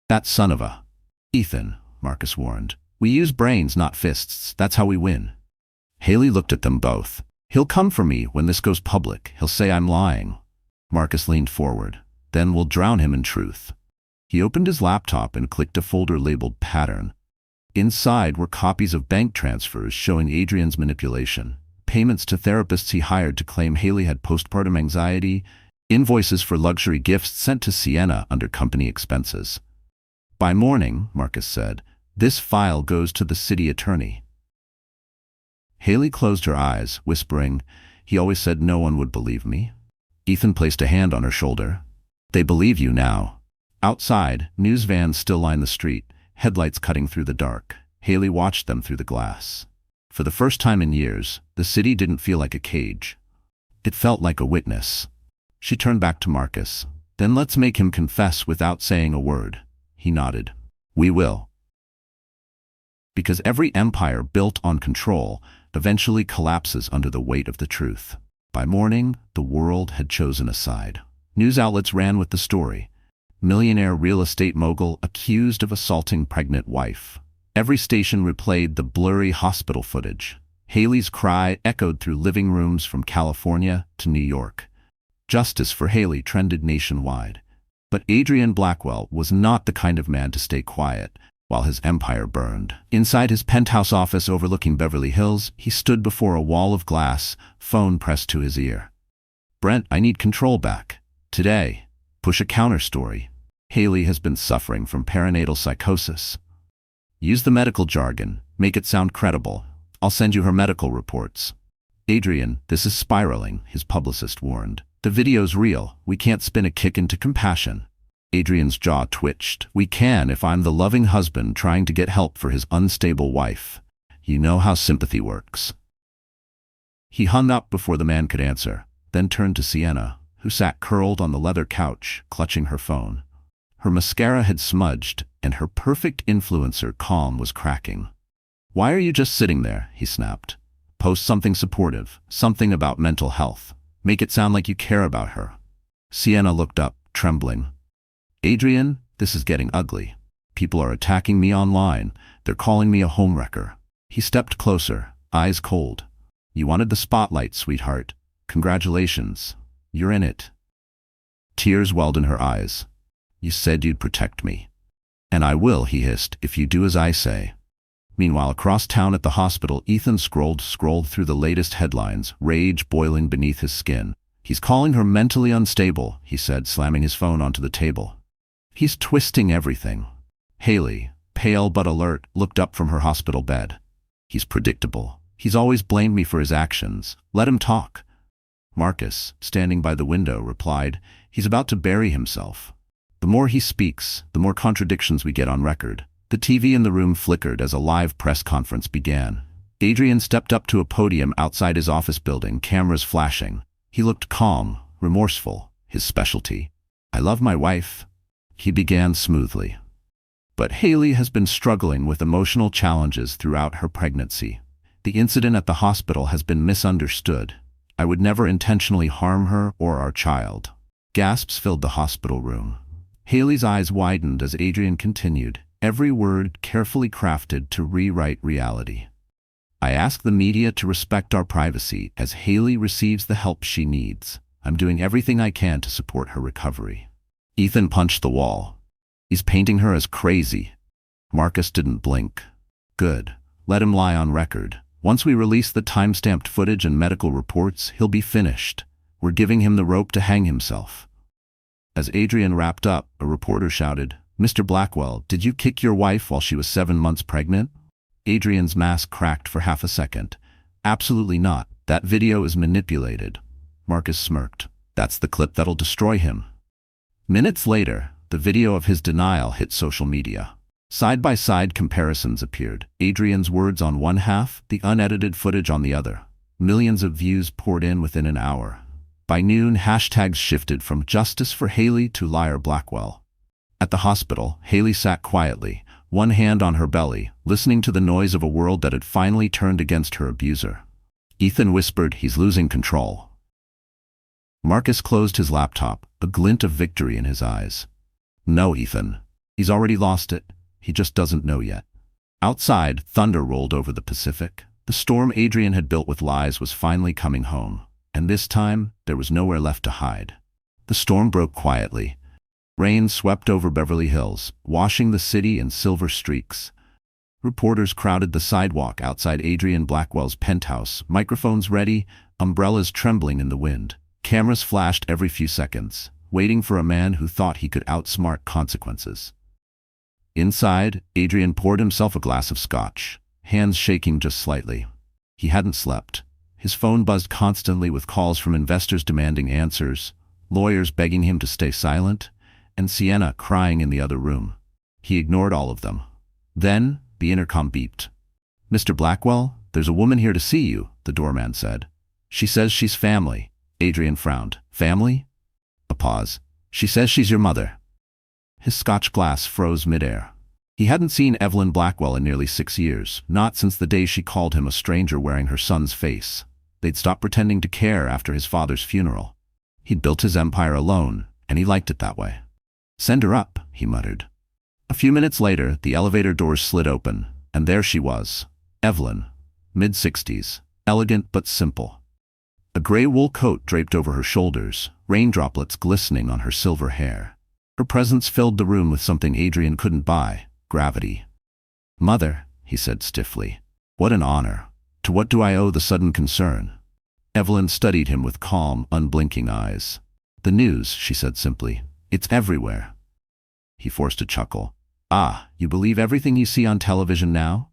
That son of a... Ethan, Marcus warned. We use brains, not fists. That's how we win. Haley looked at them both. He'll come for me when this goes public. He'll say I'm lying. Marcus leaned forward. Then we'll drown him in truth. He opened his laptop and clicked a folder labeled Pattern. Inside were copies of bank transfers showing Adrian's manipulation, payments to therapists he hired to claim Haley had postpartum anxiety, invoices for luxury gifts sent to Sienna under company expenses. By morning, Marcus said, this file goes to the city attorney. Haley closed her eyes, whispering, he always said no one would believe me. Ethan placed a hand on her shoulder. They believe you now. Outside, news vans still lined the street, headlights cutting through the dark. Haley watched them through the glass. For the first time in years, the city didn't feel like a cage. It felt like a witness. She turned back to Marcus. Then let's make him confess without saying a word. He nodded. We will. Because every empire built on control eventually collapses under the weight of the truth. By morning, the world had chosen a side. News outlets ran with the story. Millionaire real estate mogul accused of assaulting pregnant wife. Every station replayed the blurry hospital footage. Haley's cry echoed through living rooms from California to New York. Justice for Haley trended nationwide. But Adrian Blackwell was not the kind of man to stay quiet while his empire burned. Inside his penthouse office overlooking Beverly Hills, he stood before a wall of glass, phone pressed to his ear. Brent, I need control back. Today. Push a counter story. Haley has been suffering from perinatal psychosis. Use the medical jargon. Make it sound credible. I'll send you her medical reports. Adrian, this is spiraling, his publicist warned. The video's real. We can't spin a kick into compassion. Adrian's jaw twitched. We can if I'm the loving husband trying to get help for his unstable wife. You know how sympathy works. He hung up before the man could answer, then turned to Sienna, who sat curled on the leather couch, clutching her phone. Her mascara had smudged, and her perfect influencer calm was cracking. Why are you just sitting there? He snapped. Post something supportive, something about mental health. Make it sound like you care about her. Sienna looked up, trembling. Adrian, this is getting ugly. People are attacking me online. They're calling me a homewrecker. He stepped closer, eyes cold. You wanted the spotlight, sweetheart. Congratulations. You're in it. Tears welled in her eyes. You said you'd protect me. And I will, he hissed, if you do as I say. Meanwhile, across town at the hospital, Ethan scrolled through the latest headlines, rage boiling beneath his skin. He's calling her mentally unstable, he said, slamming his phone onto the table. He's twisting everything. Haley, pale but alert, looked up from her hospital bed. He's predictable. He's always blamed me for his actions. Let him talk. Marcus, standing by the window, replied, he's about to bury himself. The more he speaks, the more contradictions we get on record. The TV in the room flickered as a live press conference began. Adrian stepped up to a podium outside his office building, cameras flashing. He looked calm, remorseful, his specialty. I love my wife, he began smoothly. But Haley has been struggling with emotional challenges throughout her pregnancy. The incident at the hospital has been misunderstood. I would never intentionally harm her or our child. Gasps filled the hospital room. Haley's eyes widened as Adrian continued, every word carefully crafted to rewrite reality. I ask the media to respect our privacy as Haley receives the help she needs. I'm doing everything I can to support her recovery. Ethan punched the wall. He's painting her as crazy. Marcus didn't blink. Good. Let him lie on record. Once we release the time-stamped footage and medical reports, he'll be finished. We're giving him the rope to hang himself. As Adrian wrapped up, a reporter shouted, Mr. Blackwell, did you kick your wife while she was 7 months pregnant? Adrian's mask cracked for half a second. Absolutely not. That video is manipulated. Marcus smirked. That's the clip that'll destroy him. Minutes later, the video of his denial hit social media. Side-by-side comparisons appeared. Adrian's words on one half, the unedited footage on the other. Millions of views poured in within an hour. By noon, hashtags shifted from Justice for Haley to Liar Blackwell. At the hospital, Haley sat quietly, one hand on her belly, listening to the noise of a world that had finally turned against her abuser. Ethan whispered, "He's losing control." Marcus closed his laptop, a glint of victory in his eyes. "No, Ethan. He's already lost it. He just doesn't know yet." Outside, thunder rolled over the Pacific. The storm Adrian had built with lies was finally coming home, and this time, there was nowhere left to hide. The storm broke quietly. Rain swept over Beverly Hills, washing the city in silver streaks. Reporters crowded the sidewalk outside Adrian Blackwell's penthouse, microphones ready, umbrellas trembling in the wind. Cameras flashed every few seconds, waiting for a man who thought he could outsmart consequences. Inside, Adrian poured himself a glass of scotch, hands shaking just slightly. He hadn't slept. His phone buzzed constantly with calls from investors demanding answers, lawyers begging him to stay silent, and Sienna crying in the other room. He ignored all of them. Then, the intercom beeped. "Mr. Blackwell, there's a woman here to see you," the doorman said. "She says she's family." Adrian frowned. "Family?" A pause. "She says she's your mother." His scotch glass froze midair. He hadn't seen Evelyn Blackwell in nearly 6 years, not since the day she called him a stranger wearing her son's face. They'd stopped pretending to care after his father's funeral. He'd built his empire alone, and he liked it that way. "Send her up," he muttered. A few minutes later, the elevator doors slid open, and there she was. Evelyn, mid-60s, elegant but simple. A gray wool coat draped over her shoulders, rain droplets glistening on her silver hair. Her presence filled the room with something Adrian couldn't buy: gravity. "Mother," he said stiffly. "What an honor. To what do I owe the sudden concern?" Evelyn studied him with calm, unblinking eyes. "The news," she said simply. "It's everywhere." He forced a chuckle. "Ah, you believe everything you see on television now?"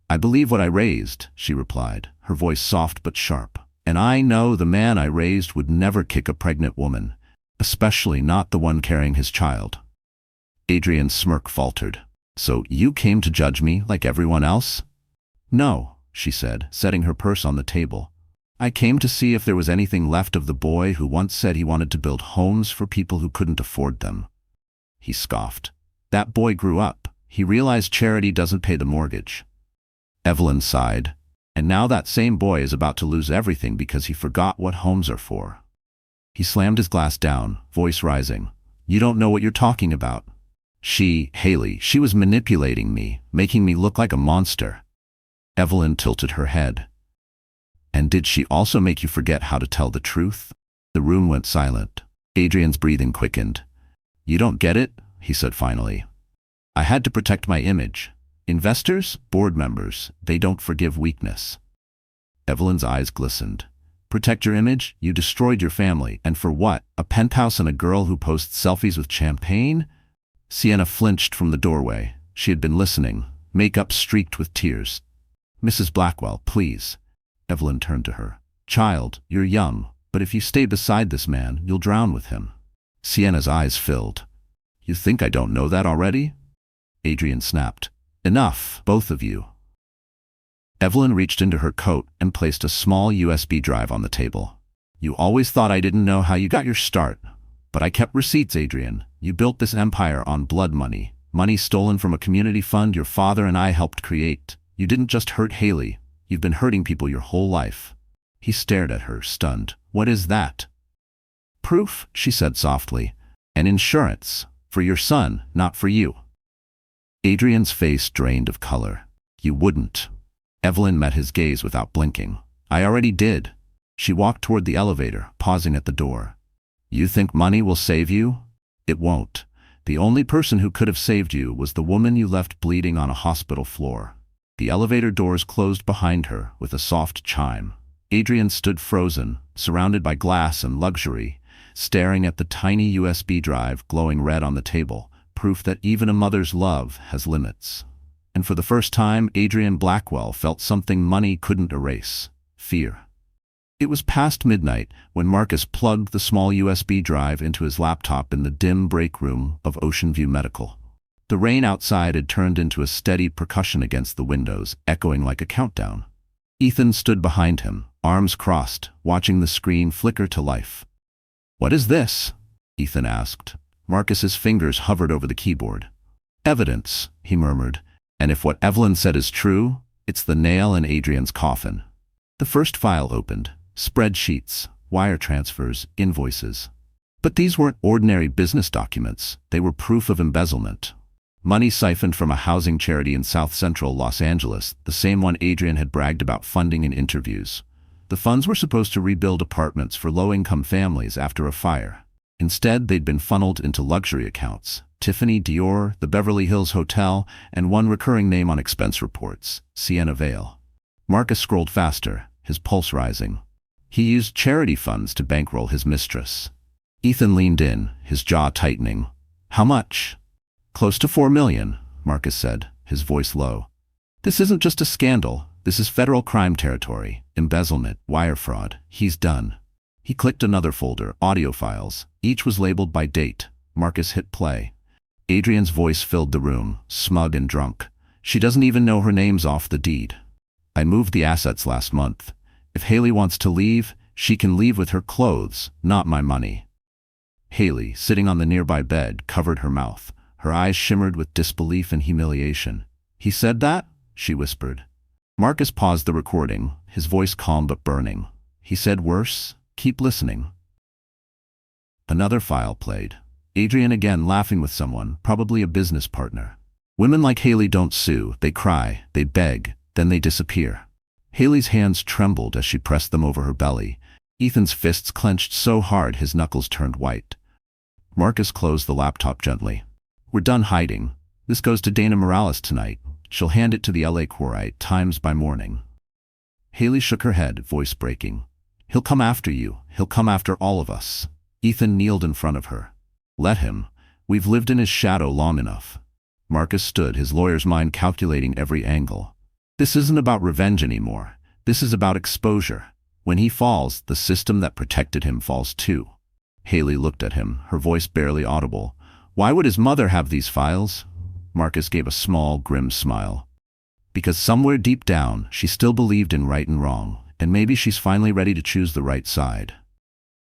"I believe what I raised," she replied, her voice soft but sharp. "And I know the man I raised would never kick a pregnant woman, especially not the one carrying his child." Adrian's smirk faltered. "So you came to judge me like everyone else?" "No," she said, setting her purse on the table. "I came to see if there was anything left of the boy who once said he wanted to build homes for people who couldn't afford them." He scoffed. "That boy grew up. He realized charity doesn't pay the mortgage." Evelyn sighed. "And now that same boy is about to lose everything because he forgot what homes are for." He slammed his glass down, voice rising. "You don't know what you're talking about. Haley, she was manipulating me, making me look like a monster." Evelyn tilted her head. "And did she also make you forget how to tell the truth?" The room went silent. Adrian's breathing quickened. "You don't get it?" he said finally. "I had to protect my image. Investors, board members, they don't forgive weakness." Evelyn's eyes glistened. "Protect your image? You destroyed your family. And for what? A penthouse and a girl who posts selfies with champagne?" Sienna flinched from the doorway. She had been listening, makeup streaked with tears. "Mrs. Blackwell, please." Evelyn turned to her. "Child, you're young, but if you stay beside this man, you'll drown with him." Sienna's eyes filled. "You think I don't know that already?" Adrian snapped. "Enough, both of you." Evelyn reached into her coat and placed a small USB drive on the table. "You always thought I didn't know how you got your start. But I kept receipts, Adrian. You built this empire on blood money. Money stolen from a community fund your father and I helped create. You didn't just hurt Haley. You've been hurting people your whole life." He stared at her, stunned. "What is that?" "Proof," she said softly. "And insurance. For your son, not for you." Adrian's face drained of color. "You wouldn't." Evelyn met his gaze without blinking. "I already did." She walked toward the elevator, pausing at the door. "You think money will save you? It won't. The only person who could have saved you was the woman you left bleeding on a hospital floor." The elevator doors closed behind her with a soft chime. Adrian stood frozen, surrounded by glass and luxury, staring at the tiny USB drive glowing red on the table, proof that even a mother's love has limits. And for the first time, Adrian Blackwell felt something money couldn't erase: fear. It was past midnight when Marcus plugged the small USB drive into his laptop in the dim break room of Ocean View Medical. The rain outside had turned into a steady percussion against the windows, echoing like a countdown. Ethan stood behind him, arms crossed, watching the screen flicker to life. "What is this?" Ethan asked. Marcus's fingers hovered over the keyboard. "Evidence," he murmured, "and if what Evelyn said is true, it's the nail in Adrian's coffin." The first file opened. Spreadsheets, wire transfers, invoices. But these weren't ordinary business documents. They were proof of embezzlement. Money siphoned from a housing charity in South Central Los Angeles, the same one Adrian had bragged about funding in interviews. The funds were supposed to rebuild apartments for low-income families after a fire. Instead, they'd been funneled into luxury accounts: Tiffany, Dior, the Beverly Hills Hotel, and one recurring name on expense reports: Sienna Vale. Marcus scrolled faster, his pulse rising. He used charity funds to bankroll his mistress. Ethan leaned in, his jaw tightening. "How much?" "Close to $4 million, Marcus said, his voice low. "This isn't just a scandal. This is federal crime territory. Embezzlement, wire fraud. He's done." He clicked another folder, audio files. Each was labeled by date. Marcus hit play. Adrian's voice filled the room, smug and drunk. "She doesn't even know her name's off the deed. I moved the assets last month. If Haley wants to leave, she can leave with her clothes, not my money." Haley, sitting on the nearby bed, covered her mouth. Her eyes shimmered with disbelief and humiliation. "He said that?" she whispered. Marcus paused the recording, his voice calm but burning. "He said worse. Keep listening." Another file played. Adrian again laughing with someone, probably a business partner. "Women like Haley don't sue. They cry, they beg, then they disappear." Haley's hands trembled as she pressed them over her belly. Ethan's fists clenched so hard his knuckles turned white. Marcus closed the laptop gently. "We're done hiding. This goes to Dana Morales tonight. She'll hand it to the LA Quarry Times by morning." Haley shook her head, voice breaking. "He'll come after you. He'll come after all of us." Ethan kneeled in front of her. "Let him. We've lived in his shadow long enough." Marcus stood, his lawyer's mind calculating every angle. "This isn't about revenge anymore. This is about exposure. When he falls, the system that protected him falls too." Haley looked at him, her voice barely audible. "Why would his mother have these files?" Marcus gave a small, grim smile. "Because somewhere deep down, she still believed in right and wrong, and maybe she's finally ready to choose the right side."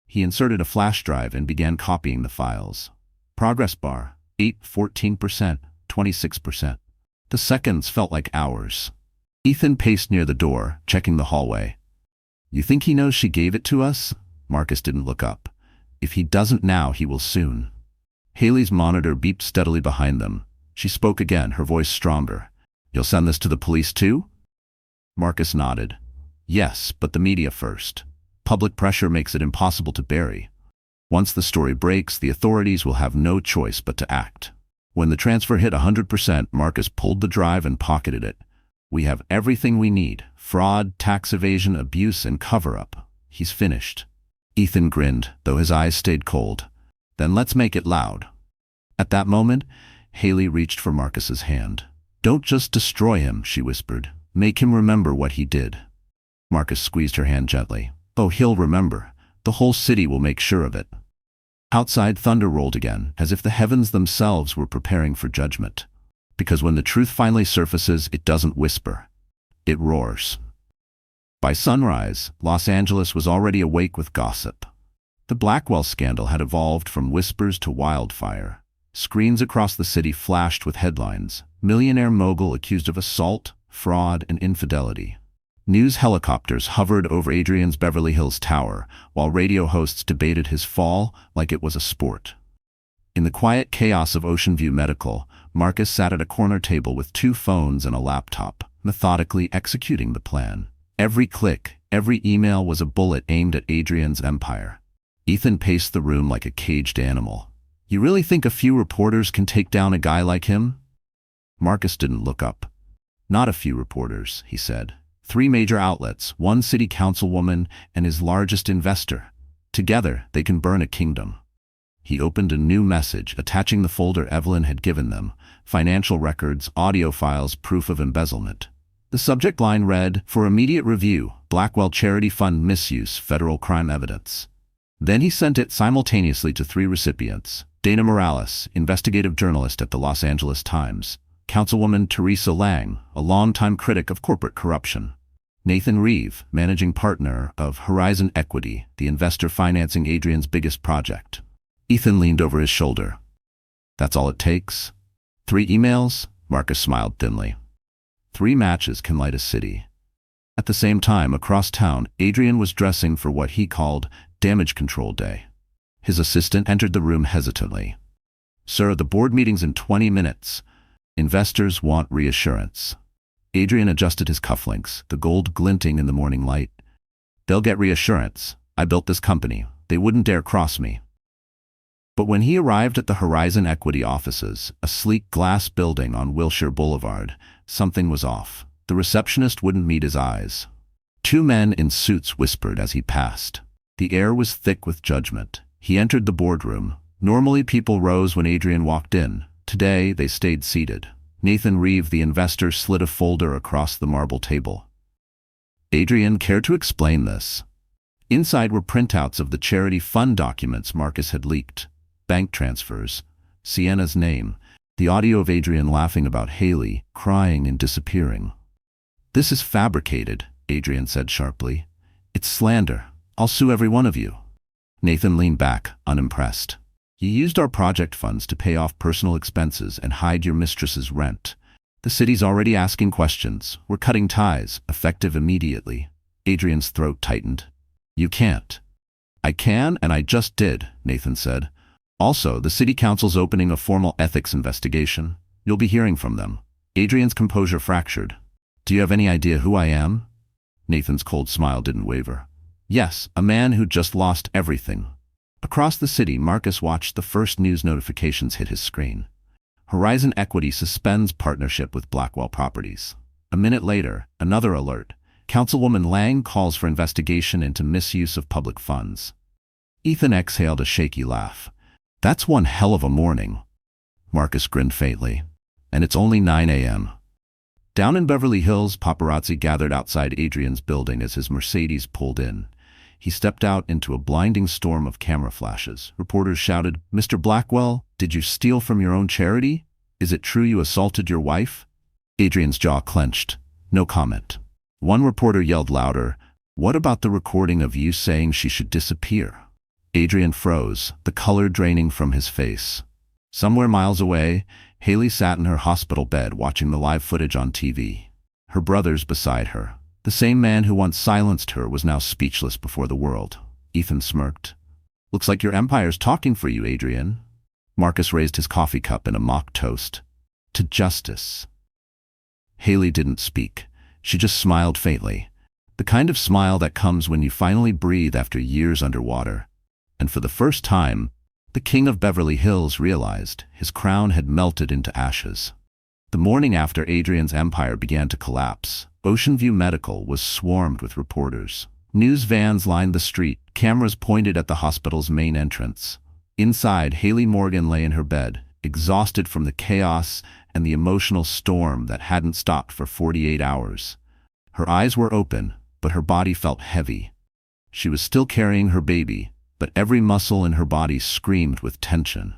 He inserted a flash drive and began copying the files. Progress bar, 14%, 26%. The seconds felt like hours. Ethan paced near the door, checking the hallway. "You think he knows she gave it to us?" Marcus didn't look up. "If he doesn't now, he will soon." Haley's monitor beeped steadily behind them. She spoke again, her voice stronger. "You'll send this to the police too?" Marcus nodded. "Yes, but the media first. Public pressure makes it impossible to bury. Once the story breaks, the authorities will have no choice but to act." When the transfer hit 100%, Marcus pulled the drive and pocketed it. "We have everything we need: fraud, tax evasion, abuse, and cover-up. He's finished." Ethan grinned, though his eyes stayed cold. "Then let's make it loud." At that moment, Haley reached for Marcus's hand. "Don't just destroy him," she whispered. "Make him remember what he did." Marcus squeezed her hand gently. "Oh, he'll remember. The whole city will make sure of it." Outside, thunder rolled again, as if the heavens themselves were preparing for judgment. Because when the truth finally surfaces, it doesn't whisper. It roars. By sunrise, Los Angeles was already awake with gossip. The Blackwell scandal had evolved from whispers to wildfire. Screens across the city flashed with headlines: "Millionaire mogul accused of assault, fraud, and infidelity." News helicopters hovered over Adrian's Beverly Hills tower, while radio hosts debated his fall like it was a sport. In the quiet chaos of Ocean View Medical, Marcus sat at a corner table with 2 phones and a laptop, methodically executing the plan. Every click, every email was a bullet aimed at Adrian's empire. Ethan paced the room like a caged animal. "You really think a few reporters can take down a guy like him?" Marcus didn't look up. "Not a few reporters," he said. 3 major outlets, 1 city councilwoman, and his largest investor. Together, they can burn a kingdom." He opened a new message, attaching the folder Evelyn had given them: financial records, audio files, proof of embezzlement. The subject line read, "For immediate review, Blackwell Charity Fund misuse, federal crime evidence." Then he sent it simultaneously to 3 recipients: Dana Morales, investigative journalist at the Los Angeles Times; Councilwoman Teresa Lang, a longtime critic of corporate corruption; Nathan Reeve, managing partner of Horizon Equity, the investor financing Adrian's biggest project. Ethan leaned over his shoulder. "That's all it takes? 3 emails?" Marcus smiled thinly. 3 matches can light a city. At the same time, across town, Adrian was dressing for what he called damage control day. His assistant entered the room hesitantly. "Sir, the board meeting's in 20 minutes. Investors want reassurance." Adrian adjusted his cufflinks, the gold glinting in the morning light. "They'll get reassurance. I built this company. They wouldn't dare cross me." But when he arrived at the Horizon Equity offices, a sleek glass building on Wilshire Boulevard, something was off. The receptionist wouldn't meet his eyes. 2 men in suits whispered as he passed. The air was thick with judgment. He entered the boardroom. Normally people rose when Adrian walked in. Today they stayed seated. Nathan Reeve, the investor, slid a folder across the marble table. "Adrian, care to explain this?" Inside were printouts of the charity fund documents Marcus had leaked. Bank transfers, Sienna's name, the audio of Adrian laughing about Haley, crying and disappearing. "This is fabricated," Adrian said sharply. "It's slander. I'll sue every one of you." Nathan leaned back, unimpressed. "You used our project funds to pay off personal expenses and hide your mistress's rent. The city's already asking questions. We're cutting ties, effective immediately." Adrian's throat tightened. "You can't." "I can, and I just did," Nathan said. "Also, the city council's opening a formal ethics investigation. You'll be hearing from them." Adrian's composure fractured. "Do you have any idea who I am?" Nathan's cold smile didn't waver. "Yes, a man who just lost everything." Across the city, Marcus watched the first news notifications hit his screen. Horizon Equity suspends partnership with Blackwell Properties. A minute later, another alert. Councilwoman Lang calls for investigation into misuse of public funds. Ethan exhaled a shaky laugh. "That's one hell of a morning." Marcus grinned faintly. "And it's only 9 a.m. Down in Beverly Hills, paparazzi gathered outside Adrian's building as his Mercedes pulled in. He stepped out into a blinding storm of camera flashes. Reporters shouted, "Mr. Blackwell, did you steal from your own charity? Is it true you assaulted your wife?" Adrian's jaw clenched. No comment. One reporter yelled louder, "What about the recording of you saying she should disappear?" Adrian froze, the color draining from his face. Somewhere miles away, Haley sat in her hospital bed watching the live footage on TV. Her brother's beside her. The same man who once silenced her was now speechless before the world. Ethan smirked. "Looks like your empire's talking for you, Adrian." Marcus raised his coffee cup in a mock toast. "To justice." Haley didn't speak. She just smiled faintly. The kind of smile that comes when you finally breathe after years underwater. And for the first time, the king of Beverly Hills realized his crown had melted into ashes. The morning after Adrian's empire began to collapse, Ocean View Medical was swarmed with reporters. News vans lined the street, cameras pointed at the hospital's main entrance. Inside, Haley Morgan lay in her bed, exhausted from the chaos and the emotional storm that hadn't stopped for 48 hours. Her eyes were open, but her body felt heavy. She was still carrying her baby, but every muscle in her body screamed with tension.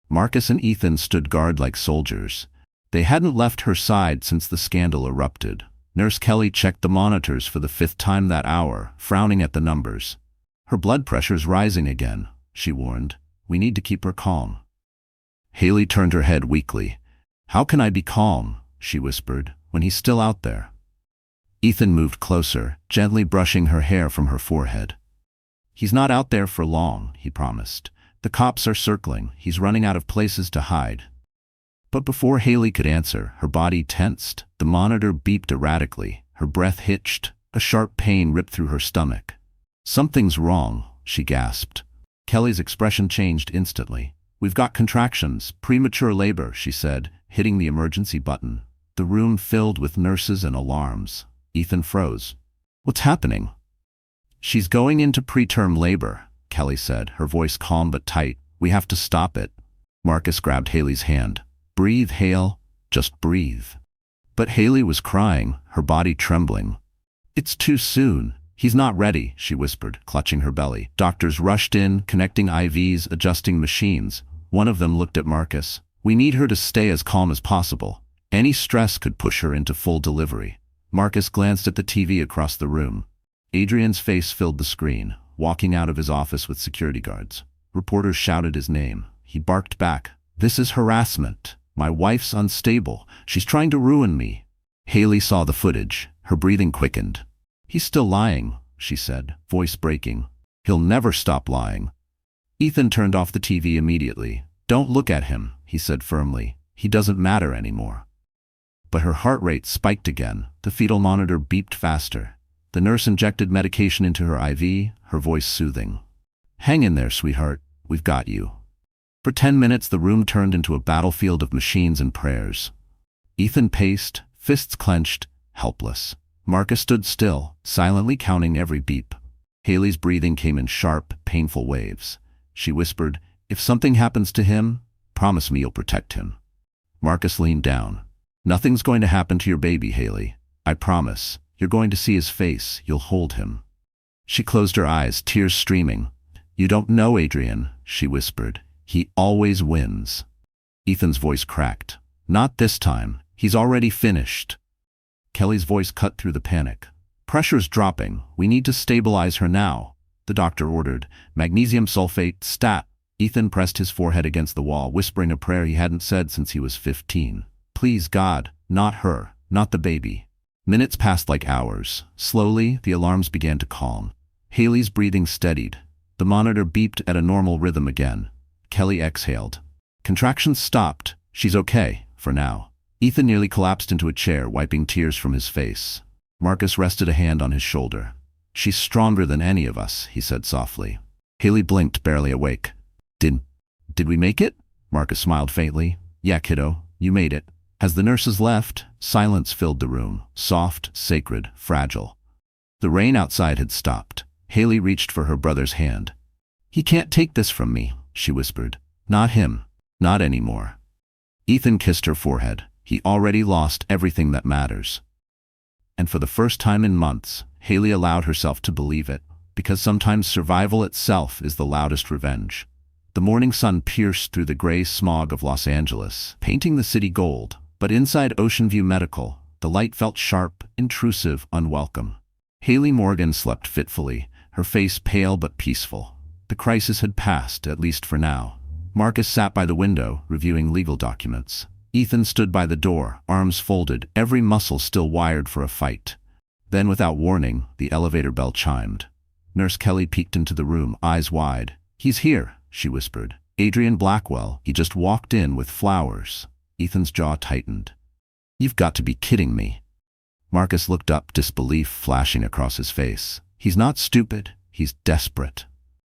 Marcus and Ethan stood guard like soldiers. They hadn't left her side since the scandal erupted. Nurse Kelly checked the monitors for the 5th time that hour, frowning at the numbers. "Her blood pressure's rising again," she warned. "We need to keep her calm." Haley turned her head weakly. "How can I be calm," she whispered, "when he's still out there?" Ethan moved closer, gently brushing her hair from her forehead. "He's not out there for long," he promised. "The cops are circling. He's running out of places to hide." But before Haley could answer, her body tensed. The monitor beeped erratically. Her breath hitched. A sharp pain ripped through her stomach. "Something's wrong," she gasped. Kelly's expression changed instantly. "We've got contractions, premature labor," she said, hitting the emergency button. The room filled with nurses and alarms. Ethan froze. "What's happening?" "She's going into preterm labor," Kelly said, her voice calm but tight. "We have to stop it." Marcus grabbed Haley's hand. "Breathe, Hale. Just breathe." But Haley was crying, her body trembling. "It's too soon. He's not ready," she whispered, clutching her belly. Doctors rushed in, connecting IVs, adjusting machines. One of them looked at Marcus. "We need her to stay as calm as possible. Any stress could push her into full delivery." Marcus glanced at the TV across the room. Adrian's face filled the screen, walking out of his office with security guards. Reporters shouted his name. He barked back. "This is harassment. My wife's unstable. She's trying to ruin me." Haley saw the footage. Her breathing quickened. "He's still lying," she said, voice breaking. "He'll never stop lying." Ethan turned off the TV immediately. "Don't look at him," he said firmly. "He doesn't matter anymore." But her heart rate spiked again. The fetal monitor beeped faster. The nurse injected medication into her IV, her voice soothing. "Hang in there, sweetheart. We've got you." For 10 minutes the room turned into a battlefield of machines and prayers. Ethan paced, fists clenched, helpless. Marcus stood still, silently counting every beep. Haley's breathing came in sharp, painful waves. She whispered, "If something happens to him, promise me you'll protect him." Marcus leaned down. "Nothing's going to happen to your baby, Haley. I promise. You're going to see his face. You'll hold him." She closed her eyes, tears streaming. "You don't know Adrian," she whispered. "He always wins." Ethan's voice cracked. "Not this time. He's already finished." Kelly's voice cut through the panic. "Pressure's dropping. We need to stabilize her now," the doctor ordered. "Magnesium sulfate, stat." Ethan pressed his forehead against the wall, whispering a prayer he hadn't said since he was 15. "Please, God, not her, not the baby." Minutes passed like hours. Slowly, the alarms began to calm. Haley's breathing steadied. The monitor beeped at a normal rhythm again. Kelly exhaled. Contractions stopped. "She's okay, for now." Ethan nearly collapsed into a chair, wiping tears from his face. Marcus rested a hand on his shoulder. "She's stronger than any of us," he said softly. Haley blinked, barely awake. Did we make it?" Marcus smiled faintly. "Yeah, kiddo, you made it." As the nurses left, silence filled the room, soft, sacred, fragile. The rain outside had stopped. Haley reached for her brother's hand. "He can't take this from me," she whispered. "Not him. Not anymore." Ethan kissed her forehead. He already lost everything that matters. And for the first time in months, Haley allowed herself to believe it, because sometimes survival itself is the loudest revenge. The morning sun pierced through the gray smog of Los Angeles, painting the city gold, but inside Ocean View Medical, the light felt sharp, intrusive, unwelcome. Haley Morgan slept fitfully, her face pale but peaceful. The crisis had passed, at least for now. Marcus sat by the window, reviewing legal documents. Ethan stood by the door, arms folded, every muscle still wired for a fight. Then, without warning, the elevator bell chimed. Nurse Kelly peeked into the room, eyes wide. "He's here," she whispered. "Adrian Blackwell. He just walked in with flowers." Ethan's jaw tightened. "You've got to be kidding me." Marcus looked up, disbelief flashing across his face. "He's not stupid. He's desperate."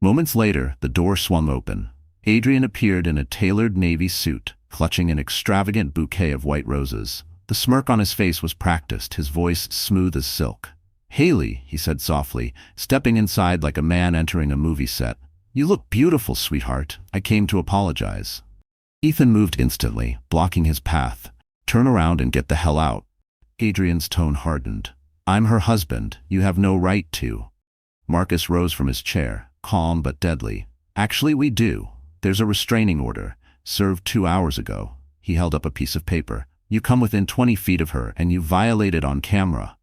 Moments later, the door swung open. Adrian appeared in a tailored navy suit, clutching an extravagant bouquet of white roses. The smirk on his face was practiced, his voice smooth as silk. "Haley," he said softly, stepping inside like a man entering a movie set. "You look beautiful, sweetheart. I came to apologize." Ethan moved instantly, blocking his path. "Turn around and get the hell out." Adrian's tone hardened. "I'm her husband. You have no right to." Marcus rose from his chair, calm but deadly. "Actually, we do. There's a restraining order, served 2 hours ago." He held up a piece of paper. "You come within 20 feet of her and you violate it on camera."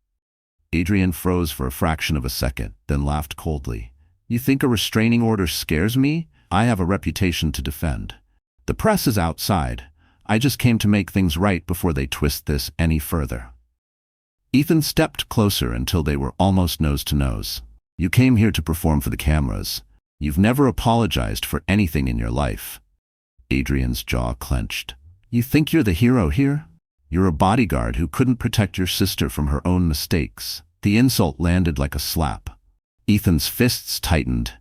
Adrian froze for a fraction of a second, then laughed coldly. "You think a restraining order scares me? I have a reputation to defend. The press is outside. I just came to make things right before they twist this any further." Ethan stepped closer until they were almost nose to nose. "You came here to perform for the cameras. You've never apologized for anything in your life." Adrian's jaw clenched. "You think you're the hero here? You're a bodyguard who couldn't protect your sister from her own mistakes." The insult landed like a slap. Ethan's fists tightened,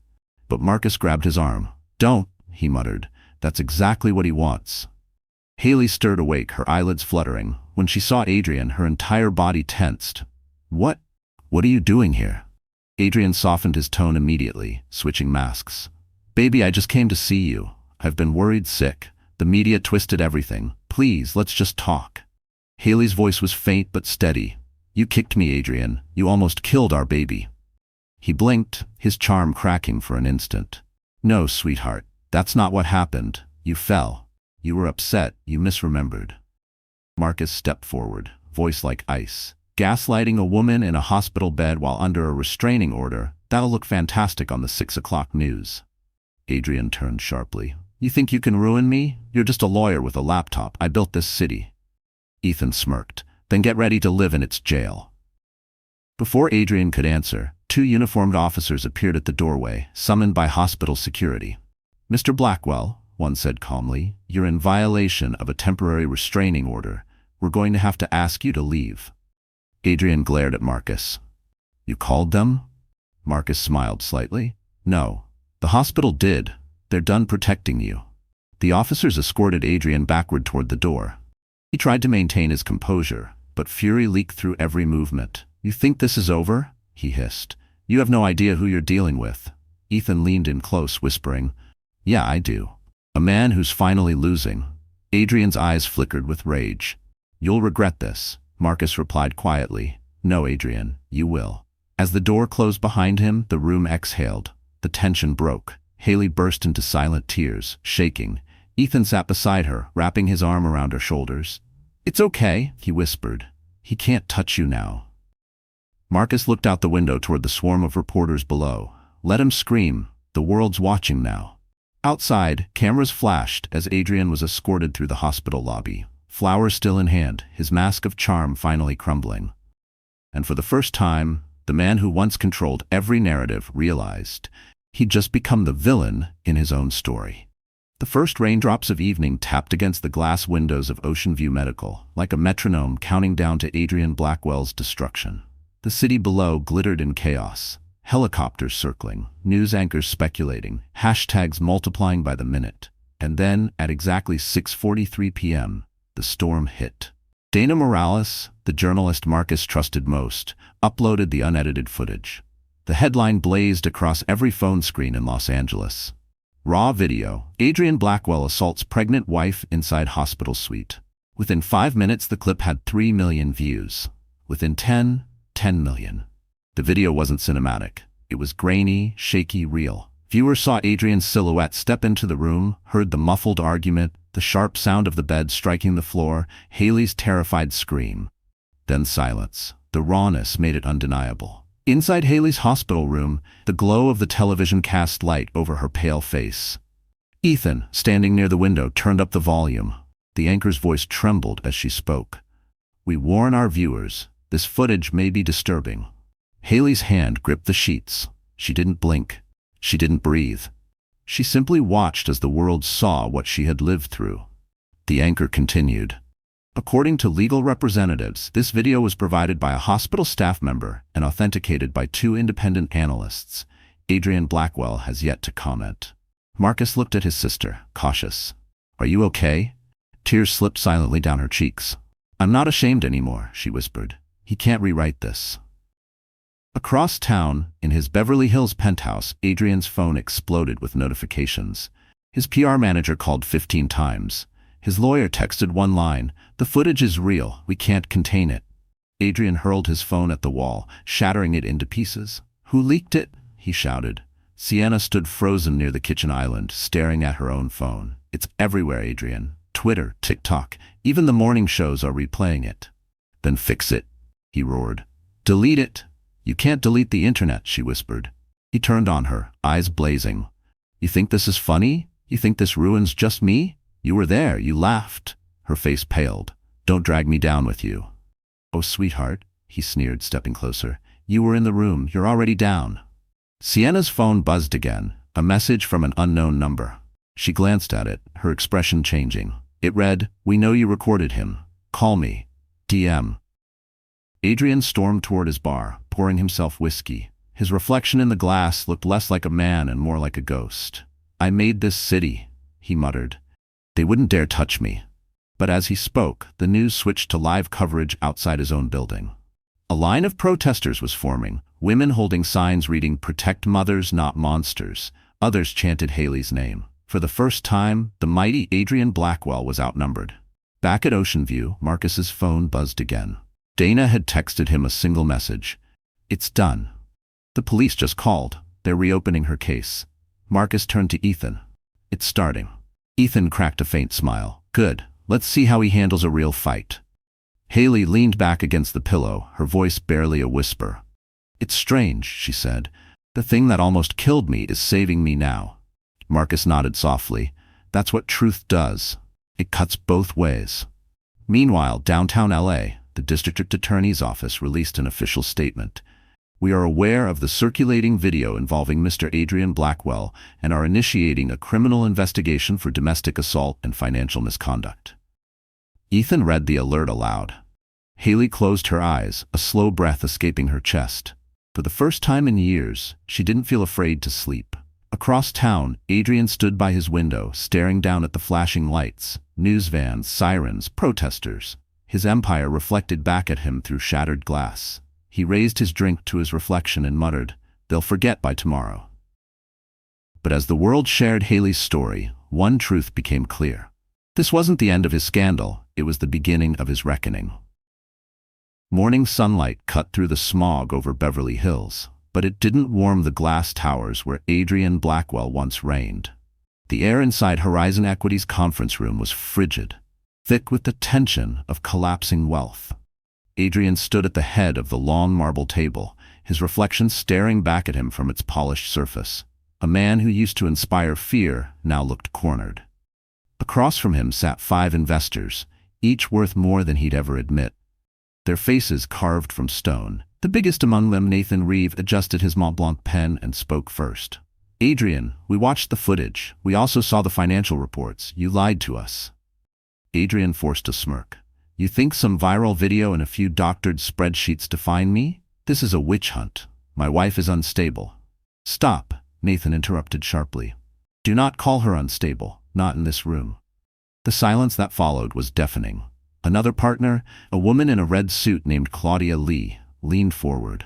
but Marcus grabbed his arm. "Don't," he muttered. "That's exactly what he wants." Haley stirred awake, her eyelids fluttering. When she saw Adrian, her entire body tensed. What are you doing here?" Adrian softened his tone immediately, switching masks. "Baby, I just came to see you. I've been worried sick. The media twisted everything. Please, let's just talk." Haley's voice was faint but steady. You kicked me, Adrian. You almost killed our baby. He blinked, his charm cracking for an instant. No, sweetheart, that's not what happened. You fell. You were upset. You misremembered. Marcus stepped forward, voice like ice. Gaslighting a woman in a hospital bed while under a restraining order, that'll look fantastic on the 6 o'clock news. Adrian turned sharply. You think you can ruin me? You're just a lawyer with a laptop. I built this city. Ethan smirked. Then get ready to live in its jail. Before Adrian could answer, 2 uniformed officers appeared at the doorway, summoned by hospital security. Mr. Blackwell, one said calmly, you're in violation of a temporary restraining order. We're going to have to ask you to leave. Adrian glared at Marcus. You called them? Marcus smiled slightly. No. The hospital did. They're done protecting you. The officers escorted Adrian backward toward the door. He tried to maintain his composure, but fury leaked through every movement. You think this is over? He hissed. You have no idea who you're dealing with. Ethan leaned in close, whispering, Yeah, I do. A man who's finally losing. Adrian's eyes flickered with rage. You'll regret this, Marcus replied quietly. No, Adrian, you will. As the door closed behind him, the room exhaled. The tension broke. Haley burst into silent tears, shaking. Ethan sat beside her, wrapping his arm around her shoulders. It's okay, he whispered. He can't touch you now. Marcus looked out the window toward the swarm of reporters below. Let him scream. The world's watching now. Outside, cameras flashed as Adrian was escorted through the hospital lobby, flowers still in hand, his mask of charm finally crumbling. And for the first time, the man who once controlled every narrative realized he'd just become the villain in his own story. The first raindrops of evening tapped against the glass windows of Ocean View Medical, like a metronome counting down to Adrian Blackwell's destruction. The city below glittered in chaos. Helicopters circling, news anchors speculating, hashtags multiplying by the minute. And then, at exactly 6:43 p.m., the storm hit. Dana Morales, the journalist Marcus trusted most, uploaded the unedited footage. The headline blazed across every phone screen in Los Angeles. Raw video, Adrian Blackwell assaults pregnant wife inside hospital suite. Within 5 minutes, the clip had 3 million views. Within 10 million. The video wasn't cinematic. It was grainy, shaky, real. Viewers saw Adrian's silhouette step into the room, heard the muffled argument, the sharp sound of the bed striking the floor, Haley's terrified scream. Then silence. The rawness made it undeniable. Inside Haley's hospital room, the glow of the television cast light over her pale face. Ethan, standing near the window, turned up the volume. The anchor's voice trembled as she spoke. We warn our viewers, this footage may be disturbing. Haley's hand gripped the sheets. She didn't blink. She didn't breathe. She simply watched as the world saw what she had lived through. The anchor continued. According to legal representatives, this video was provided by a hospital staff member and authenticated by 2 independent analysts. Adrian Blackwell has yet to comment. Marcus looked at his sister, cautious. Are you okay? Tears slipped silently down her cheeks. I'm not ashamed anymore, she whispered. He can't rewrite this. Across town, in his Beverly Hills penthouse, Adrian's phone exploded with notifications. His PR manager called 15 times. His lawyer texted one line, "The footage is real, we can't contain it." Adrian hurled his phone at the wall, shattering it into pieces. Who leaked it? He shouted. Sienna stood frozen near the kitchen island, staring at her own phone. It's everywhere, Adrian. Twitter, TikTok, even the morning shows are replaying it. Then fix it, he roared. Delete it. You can't delete the internet, she whispered. He turned on her, eyes blazing. You think this is funny? You think this ruins just me? You were there, you laughed. Her face paled. Don't drag me down with you. Oh, sweetheart, he sneered, stepping closer. You were in the room, you're already down. Sienna's phone buzzed again, a message from an unknown number. She glanced at it, her expression changing. It read, "We know you recorded him. Call me. DM." Adrian stormed toward his bar, pouring himself whiskey. His reflection in the glass looked less like a man and more like a ghost. I made this city, he muttered. They wouldn't dare touch me. But as he spoke, the news switched to live coverage outside his own building. A line of protesters was forming, women holding signs reading, "Protect mothers, not monsters." Others chanted Haley's name. For the first time, the mighty Adrian Blackwell was outnumbered. Back at Ocean View, Marcus's phone buzzed again. Dana had texted him a single message. "It's done. The police just called. They're reopening her case." Marcus turned to Ethan. "It's starting." Ethan cracked a faint smile. "Good. Let's see how he handles a real fight." Haley leaned back against the pillow, her voice barely a whisper. "It's strange," she said. "The thing that almost killed me is saving me now." Marcus nodded softly. "That's what truth does. It cuts both ways." Meanwhile, downtown LA, the district attorney's office released an official statement. "We are aware of the circulating video involving Mr. Adrian Blackwell and are initiating a criminal investigation for domestic assault and financial misconduct." Ethan read the alert aloud. Haley closed her eyes, a slow breath escaping her chest. For the first time in years, she didn't feel afraid to sleep. Across town, Adrian stood by his window, staring down at the flashing lights, news vans, sirens, protesters. His empire reflected back at him through shattered glass. He raised his drink to his reflection and muttered, "They'll forget by tomorrow." But as the world shared Haley's story, one truth became clear. This wasn't the end of his scandal, it was the beginning of his reckoning. Morning sunlight cut through the smog over Beverly Hills, but it didn't warm the glass towers where Adrian Blackwell once reigned. The air inside Horizon Equity's conference room was frigid, thick with the tension of collapsing wealth. Adrian stood at the head of the long marble table, his reflection staring back at him from its polished surface. A man who used to inspire fear now looked cornered. Across from him sat 5 investors, each worth more than he'd ever admit. Their faces carved from stone. The biggest among them, Nathan Reeve, adjusted his Mont Blanc pen and spoke first. "Adrian, we watched the footage. We also saw the financial reports. You lied to us." Adrian forced a smirk. "You think some viral video and a few doctored spreadsheets define me? This is a witch hunt. My wife is unstable." "Stop," Nathan interrupted sharply. "Do not call her unstable, not in this room." The silence that followed was deafening. Another partner, a woman in a red suit named Claudia Lee, leaned forward.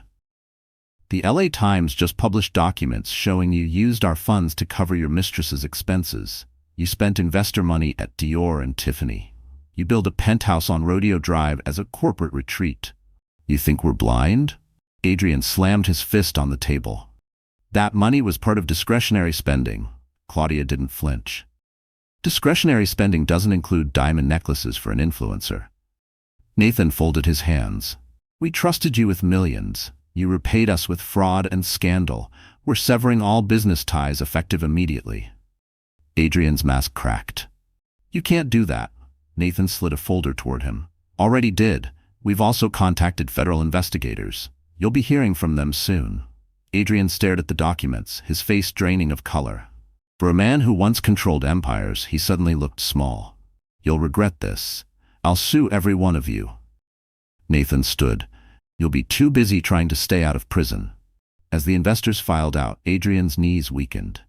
"The LA Times just published documents showing you used our funds to cover your mistress's expenses. You spent investor money at Dior and Tiffany. You built a penthouse on Rodeo Drive as a corporate retreat. You think we're blind?" Adrian slammed his fist on the table. "That money was part of discretionary spending." Claudia didn't flinch. "Discretionary spending doesn't include diamond necklaces for an influencer." Nathan folded his hands. "We trusted you with millions. You repaid us with fraud and scandal. We're severing all business ties effective immediately." Adrian's mask cracked. "You can't do that." Nathan slid a folder toward him. "Already did. We've also contacted federal investigators. You'll be hearing from them soon." Adrian stared at the documents, his face draining of color. For a man who once controlled empires, he suddenly looked small. "You'll regret this. I'll sue every one of you." Nathan stood. "You'll be too busy trying to stay out of prison." As the investors filed out, Adrian's knees weakened.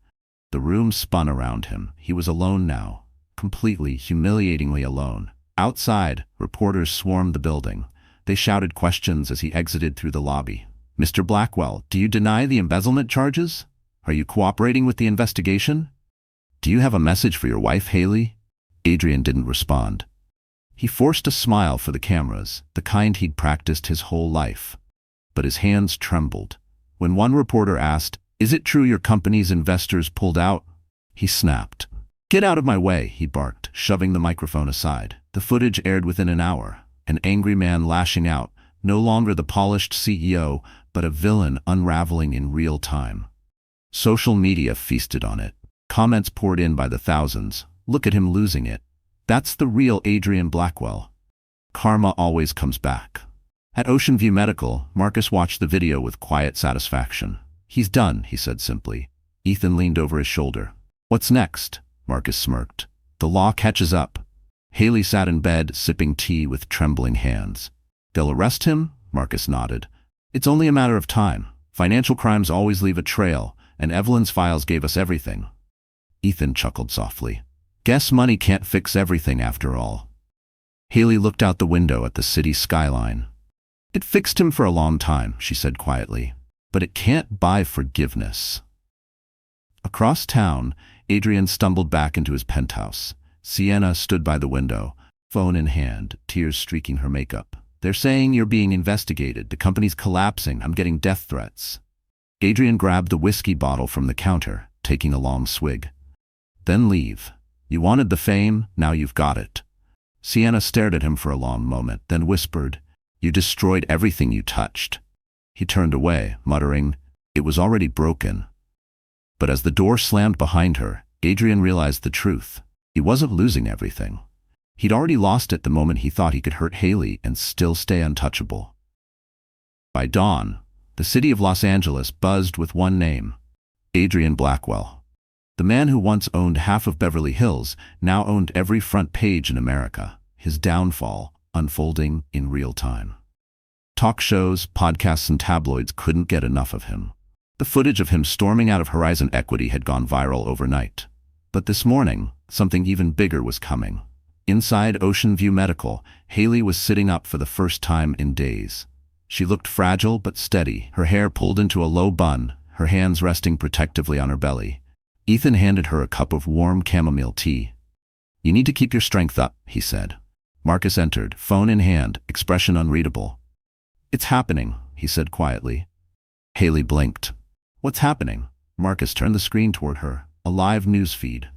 The room spun around him. He was alone now, completely, humiliatingly alone. Outside, reporters swarmed the building. They shouted questions as he exited through the lobby. "Mr. Blackwell, do you deny the embezzlement charges? Are you cooperating with the investigation? Do you have a message for your wife, Haley?" Adrian didn't respond. He forced a smile for the cameras, the kind he'd practiced his whole life. But his hands trembled. When one reporter asked, "Is it true your company's investors pulled out?" he snapped. "Get out of my way," he barked, shoving the microphone aside. The footage aired within an hour. An angry man lashing out, no longer the polished CEO, but a villain unraveling in real time. Social media feasted on it. Comments poured in by the thousands. "Look at him losing it. That's the real Adrian Blackwell. Karma always comes back." At Ocean View Medical, Marcus watched the video with quiet satisfaction. "He's done," he said simply. Ethan leaned over his shoulder. "What's next?" Marcus smirked. "The law catches up." Haley sat in bed, sipping tea with trembling hands. "They'll arrest him?" Marcus nodded. "It's only a matter of time. Financial crimes always leave a trail, and Evelyn's files gave us everything." Ethan chuckled softly. "Guess money can't fix everything after all." Haley looked out the window at the city skyline. "It fixed him for a long time," she said quietly, "but it can't buy forgiveness." Across town, Adrian stumbled back into his penthouse. Sienna stood by the window, phone in hand, tears streaking her makeup. "They're saying you're being investigated. The company's collapsing. I'm getting death threats." Adrian grabbed the whiskey bottle from the counter, taking a long swig. "Then leave. You wanted the fame, now you've got it." Sienna stared at him for a long moment, then whispered, "You destroyed everything you touched." He turned away, muttering, "It was already broken." But as the door slammed behind her, Adrian realized the truth. He wasn't losing everything. He'd already lost it the moment he thought he could hurt Haley and still stay untouchable. By dawn, the city of Los Angeles buzzed with one name: Adrian Blackwell. The man who once owned half of Beverly Hills now owned every front page in America, his downfall unfolding in real time. Talk shows, podcasts, and tabloids couldn't get enough of him. The footage of him storming out of Horizon Equity had gone viral overnight. But this morning, something even bigger was coming. Inside Ocean View Medical, Haley was sitting up for the first time in days. She looked fragile but steady, her hair pulled into a low bun, her hands resting protectively on her belly. Ethan handed her a cup of warm chamomile tea. "You need to keep your strength up," he said. Marcus entered, phone in hand, expression unreadable. "It's happening," he said quietly. Haley blinked. "What's happening?" Marcus turned the screen toward her, a live news feed.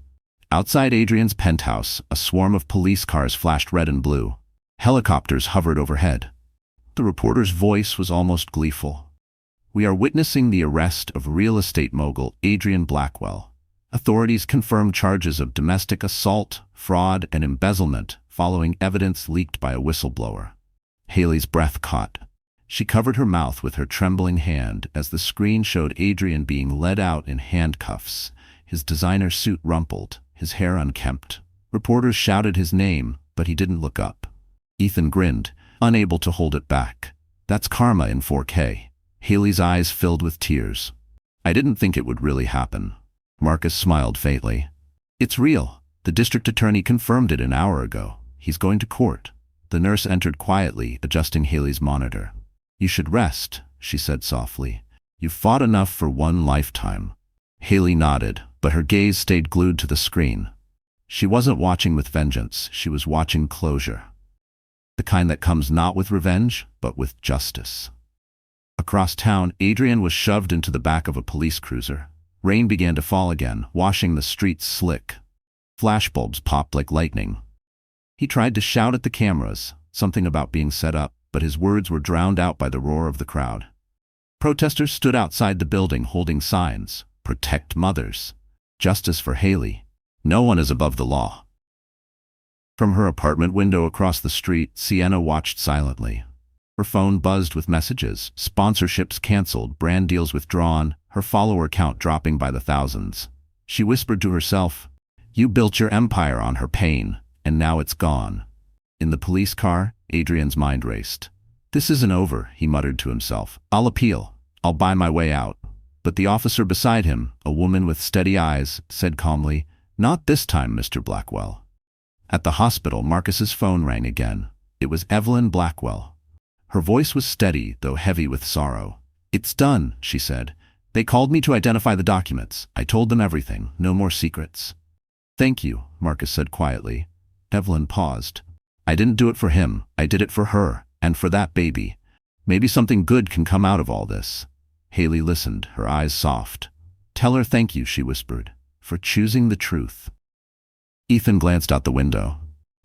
Outside Adrian's penthouse, a swarm of police cars flashed red and blue. Helicopters hovered overhead. The reporter's voice was almost gleeful. "We are witnessing the arrest of real estate mogul Adrian Blackwell. Authorities confirmed charges of domestic assault, fraud, and embezzlement following evidence leaked by a whistleblower." Haley's breath caught. She covered her mouth with her trembling hand as the screen showed Adrian being led out in handcuffs, his designer suit rumpled, his hair unkempt. Reporters shouted his name, but he didn't look up. Ethan grinned, unable to hold it back. "That's karma in 4K. Haley's eyes filled with tears. "I didn't think it would really happen." Marcus smiled faintly. "It's real. The district attorney confirmed it an hour ago. He's going to court." The nurse entered quietly, adjusting Haley's monitor. "You should rest," she said softly. "You've fought enough for one lifetime." Haley nodded, but her gaze stayed glued to the screen. She wasn't watching with vengeance, she was watching closure. The kind that comes not with revenge, but with justice. Across town, Adrian was shoved into the back of a police cruiser. Rain began to fall again, washing the streets slick. Flashbulbs popped like lightning. He tried to shout at the cameras, something about being set up, but his words were drowned out by the roar of the crowd. Protesters stood outside the building holding signs: "Protect mothers," "Justice for Haley," "No one is above the law." From her apartment window across the street, Sienna watched silently. Her phone buzzed with messages, sponsorships canceled, brand deals withdrawn, her follower count dropping by the thousands. She whispered to herself, "You built your empire on her pain, and now it's gone." In the police car, Adrian's mind raced. "This isn't over," he muttered to himself. "I'll appeal. I'll buy my way out." But the officer beside him, a woman with steady eyes, said calmly, "Not this time, Mr. Blackwell." At the hospital, Marcus's phone rang again. It was Evelyn Blackwell. Her voice was steady, though heavy with sorrow. "It's done," she said. "They called me to identify the documents. I told them everything. No more secrets." "Thank you," Marcus said quietly. Evelyn paused. "I didn't do it for him. I did it for her, and for that baby. Maybe something good can come out of all this." Haley listened, her eyes soft. "Tell her thank you," she whispered, "for choosing the truth." Ethan glanced out the window.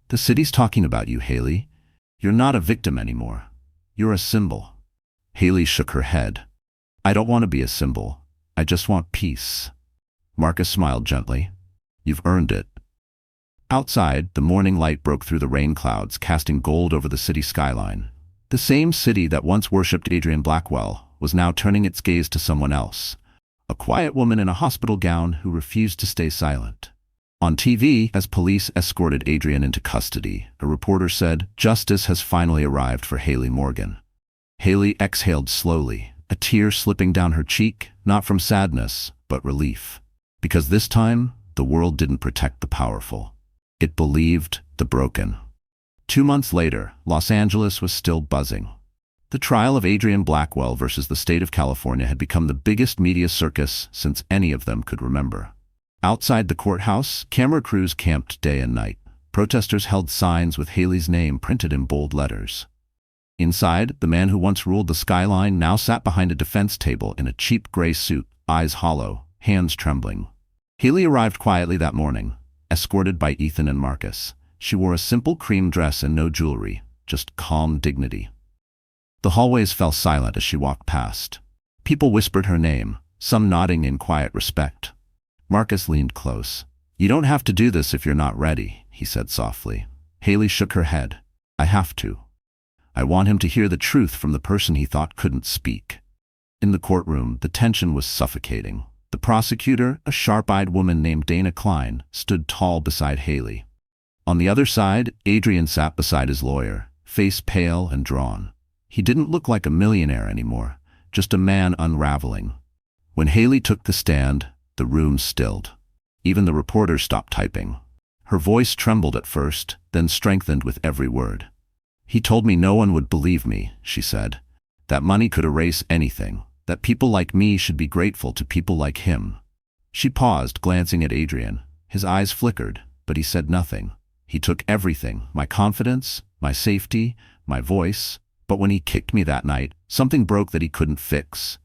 "The city's talking about you, Haley. You're not a victim anymore. You're a symbol." Haley shook her head. "I don't want to be a symbol. I just want peace." Marcus smiled gently. "You've earned it." Outside, the morning light broke through the rain clouds, casting gold over the city skyline. The same city that once worshipped Adrian Blackwell was now turning its gaze to someone else, a quiet woman in a hospital gown who refused to stay silent. On TV, as police escorted Adrian into custody, a reporter said, "Justice has finally arrived for Haley Morgan." Haley exhaled slowly, a tear slipping down her cheek, not from sadness, but relief. Because this time, the world didn't protect the powerful. It believed the broken. 2 months later, Los Angeles was still buzzing. The trial of Adrian Blackwell versus the state of California had become the biggest media circus since any of them could remember. Outside the courthouse, camera crews camped day and night. Protesters held signs with Haley's name printed in bold letters. Inside, the man who once ruled the skyline now sat behind a defense table in a cheap gray suit, eyes hollow, hands trembling. Haley arrived quietly that morning, escorted by Ethan and Marcus. She wore a simple cream dress and no jewelry, just calm dignity. The hallways fell silent as she walked past. People whispered her name, some nodding in quiet respect. Marcus leaned close. "You don't have to do this if you're not ready," he said softly. Haley shook her head. "I have to. I want him to hear the truth from the person he thought couldn't speak." In the courtroom, the tension was suffocating. The prosecutor, a sharp-eyed woman named Dana Klein, stood tall beside Haley. On the other side, Adrian sat beside his lawyer, face pale and drawn. He didn't look like a millionaire anymore, just a man unraveling. When Haley took the stand, the room stilled. Even the reporter stopped typing. Her voice trembled at first, then strengthened with every word. "He told me no one would believe me," she said. "That money could erase anything. That people like me should be grateful to people like him." She paused, glancing at Adrian. His eyes flickered, but he said nothing. "He took everything, my confidence, my safety, my voice. But when he kicked me that night, something broke that he couldn't fix.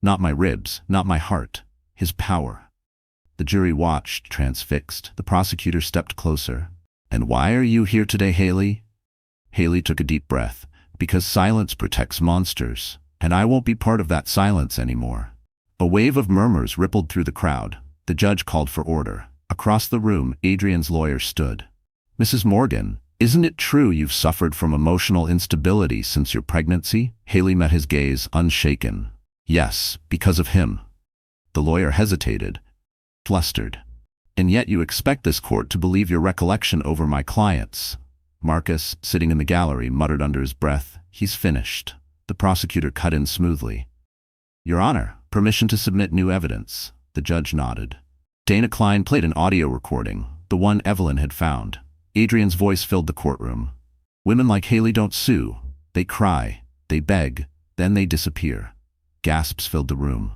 Not my ribs, not my heart. His power." The jury watched, transfixed. The prosecutor stepped closer. "And why are you here today, Haley?" Haley took a deep breath. "Because silence protects monsters, and I won't be part of that silence anymore." A wave of murmurs rippled through the crowd. The judge called for order. Across the room, Adrian's lawyer stood. "Mrs. Morgan, isn't it true you've suffered from emotional instability since your pregnancy?" Haley met his gaze, unshaken. "Yes, because of him." The lawyer hesitated, flustered. "And yet you expect this court to believe your recollection over my clients." Marcus, sitting in the gallery, muttered under his breath, "He's finished." The prosecutor cut in smoothly. "Your Honor, permission to submit new evidence." The judge nodded. Dana Klein played an audio recording, the one Evelyn had found. Adrian's voice filled the courtroom. "Women like Haley don't sue. They cry, they beg, then they disappear." Gasps filled the room.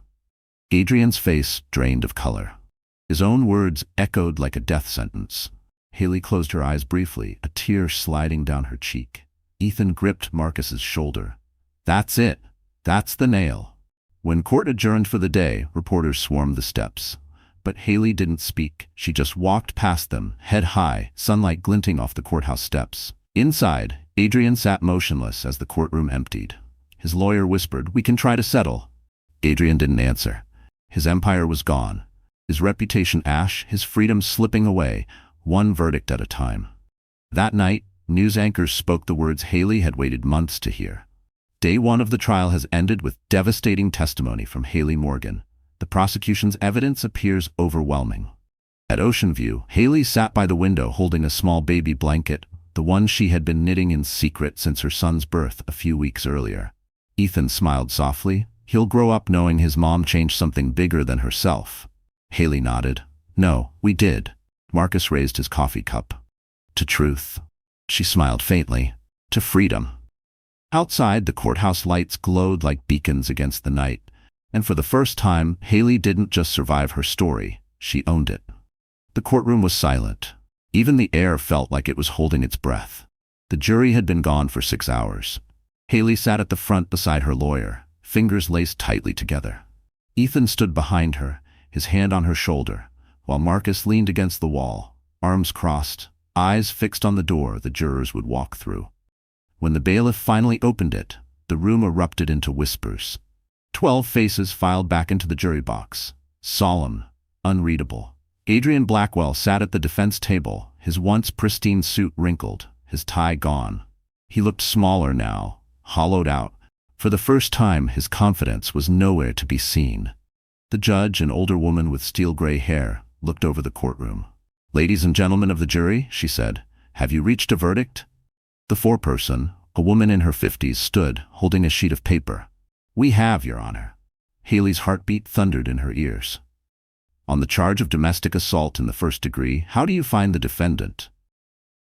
Adrian's face drained of color. His own words echoed like a death sentence. Haley closed her eyes briefly, a tear sliding down her cheek. Ethan gripped Marcus's shoulder. "That's it. That's the nail." When court adjourned for the day, reporters swarmed the steps. But Haley didn't speak. She just walked past them, head high, sunlight glinting off the courthouse steps. Inside, Adrian sat motionless as the courtroom emptied. His lawyer whispered, "We can try to settle." Adrian didn't answer. His empire was gone. His reputation ash, his freedom slipping away, one verdict at a time. That night, news anchors spoke the words Haley had waited months to hear. Day one of the trial has ended with devastating testimony from Haley Morgan. The prosecution's evidence appears overwhelming. At Ocean View, Haley sat by the window holding a small baby blanket, the one she had been knitting in secret since her son's birth a few weeks earlier. Ethan smiled softly. He'll grow up knowing his mom changed something bigger than herself. Haley nodded. "No, we did." Marcus raised his coffee cup. "To truth." She smiled faintly. "To freedom." Outside, the courthouse lights glowed like beacons against the night. And for the first time, Haley didn't just survive her story, she owned it. The courtroom was silent. Even the air felt like it was holding its breath. The jury had been gone for 6 hours. Haley sat at the front beside her lawyer, fingers laced tightly together. Ethan stood behind her, his hand on her shoulder, while Marcus leaned against the wall, arms crossed, eyes fixed on the door the jurors would walk through. When the bailiff finally opened it, the room erupted into whispers. 12 faces filed back into the jury box, solemn, unreadable. Adrian Blackwell sat at the defense table, his once pristine suit wrinkled, his tie gone. He looked smaller now, hollowed out. For the first time, his confidence was nowhere to be seen. The judge, an older woman with steel-gray hair, looked over the courtroom. "Ladies and gentlemen of the jury," she said, "have you reached a verdict?" The foreperson, a woman in her 50s, stood, holding a sheet of paper. "We have, Your Honor." Haley's heartbeat thundered in her ears. "On the charge of domestic assault in the first degree, how do you find the defendant?"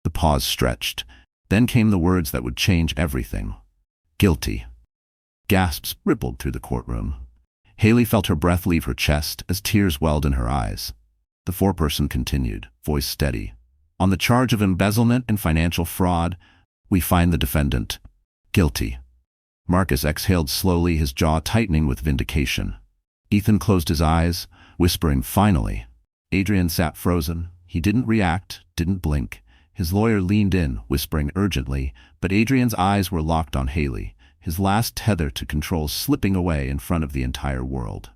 The pause stretched. Then came the words that would change everything. "Guilty." Gasps rippled through the courtroom. Haley felt her breath leave her chest as tears welled in her eyes. The foreperson continued, voice steady. On the charge of embezzlement and financial fraud, we find the defendant guilty. Marcus exhaled slowly, his jaw tightening with vindication. Ethan closed his eyes, whispering, "Finally." Adrian sat frozen. He didn't react, didn't blink. His lawyer leaned in, whispering urgently, but Adrian's eyes were locked on Haley, his last tether to control slipping away in front of the entire world.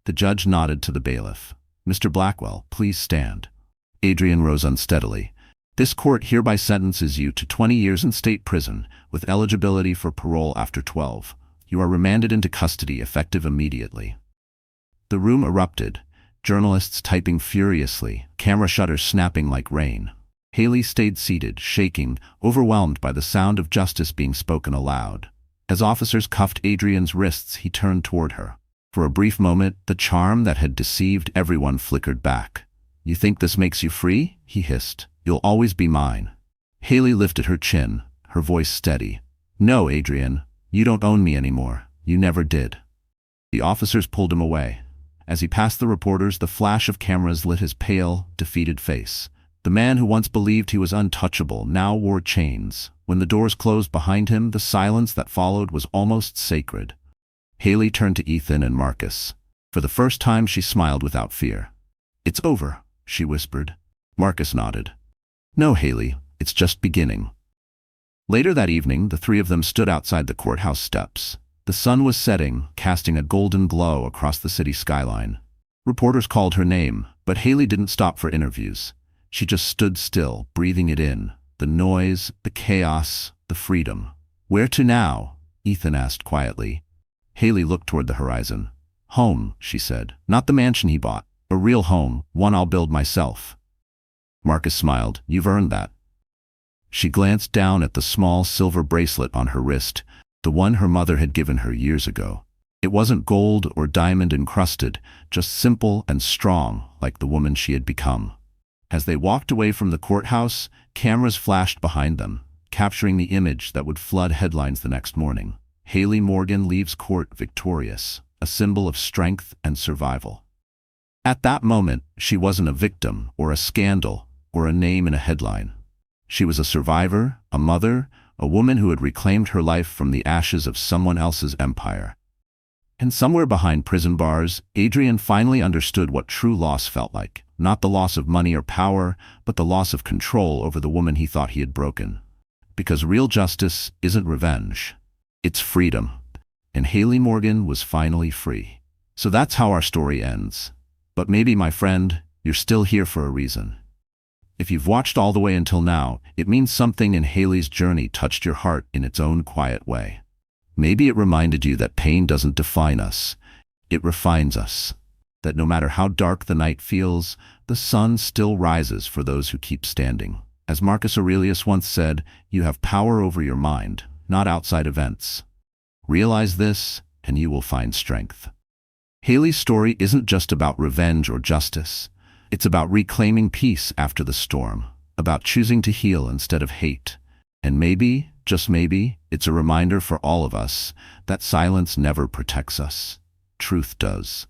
The judge nodded to the bailiff. "Mr. Blackwell, please stand." Adrian rose unsteadily. "This court hereby sentences you to 20 years in state prison, with eligibility for parole after 12. You are remanded into custody, effective immediately." The room erupted, journalists typing furiously, camera shutters snapping like rain. Haley stayed seated, shaking, overwhelmed by the sound of justice being spoken aloud. As officers cuffed Adrian's wrists, he turned toward her. For a brief moment, the charm that had deceived everyone flickered back. "You think this makes you free?" he hissed. "You'll always be mine." Haley lifted her chin, her voice steady. "No, Adrian, you don't own me anymore. You never did." The officers pulled him away. As he passed the reporters, the flash of cameras lit his pale, defeated face. The man who once believed he was untouchable now wore chains. When the doors closed behind him, the silence that followed was almost sacred. Haley turned to Ethan and Marcus. For the first time, she smiled without fear. "It's over," she whispered. Marcus nodded. "No, Haley, it's just beginning." Later that evening, the three of them stood outside the courthouse steps. The sun was setting, casting a golden glow across the city skyline. Reporters called her name, but Haley didn't stop for interviews. She just stood still, breathing it in. The noise, the chaos, the freedom. "Where to now?" Ethan asked quietly. Haley looked toward the horizon. "Home," she said. "Not the mansion he bought. A real home, one I'll build myself." Marcus smiled. "You've earned that." She glanced down at the small silver bracelet on her wrist, the one her mother had given her years ago. It wasn't gold or diamond encrusted, just simple and strong, like the woman she had become. As they walked away from the courthouse, cameras flashed behind them, capturing the image that would flood headlines the next morning. Haley Morgan leaves court victorious, a symbol of strength and survival. At that moment, she wasn't a victim or a scandal or a name in a headline. She was a survivor, a mother, a woman who had reclaimed her life from the ashes of someone else's empire. And somewhere behind prison bars, Adrian finally understood what true loss felt like. Not the loss of money or power, but the loss of control over the woman he thought he had broken. Because real justice isn't revenge. It's freedom. And Haley Morgan was finally free. So that's how our story ends. But maybe, my friend, you're still here for a reason. If you've watched all the way until now, it means something in Haley's journey touched your heart in its own quiet way. Maybe it reminded you that pain doesn't define us. It refines us. That no matter how dark the night feels, the sun still rises for those who keep standing. As Marcus Aurelius once said, you have power over your mind, not outside events. Realize this, and you will find strength. Haley's story isn't just about revenge or justice. It's about reclaiming peace after the storm, about choosing to heal instead of hate. And maybe, just maybe, it's a reminder for all of us that silence never protects us. Truth does.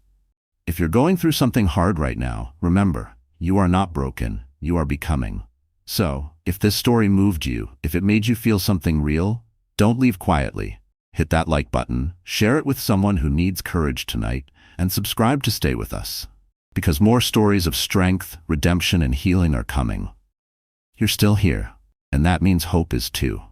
If you're going through something hard right now, remember, you are not broken, you are becoming. So, if this story moved you, if it made you feel something real, don't leave quietly. Hit that like button, share it with someone who needs courage tonight, and subscribe to stay with us. Because more stories of strength, redemption, and healing are coming. You're still here, and that means hope is too.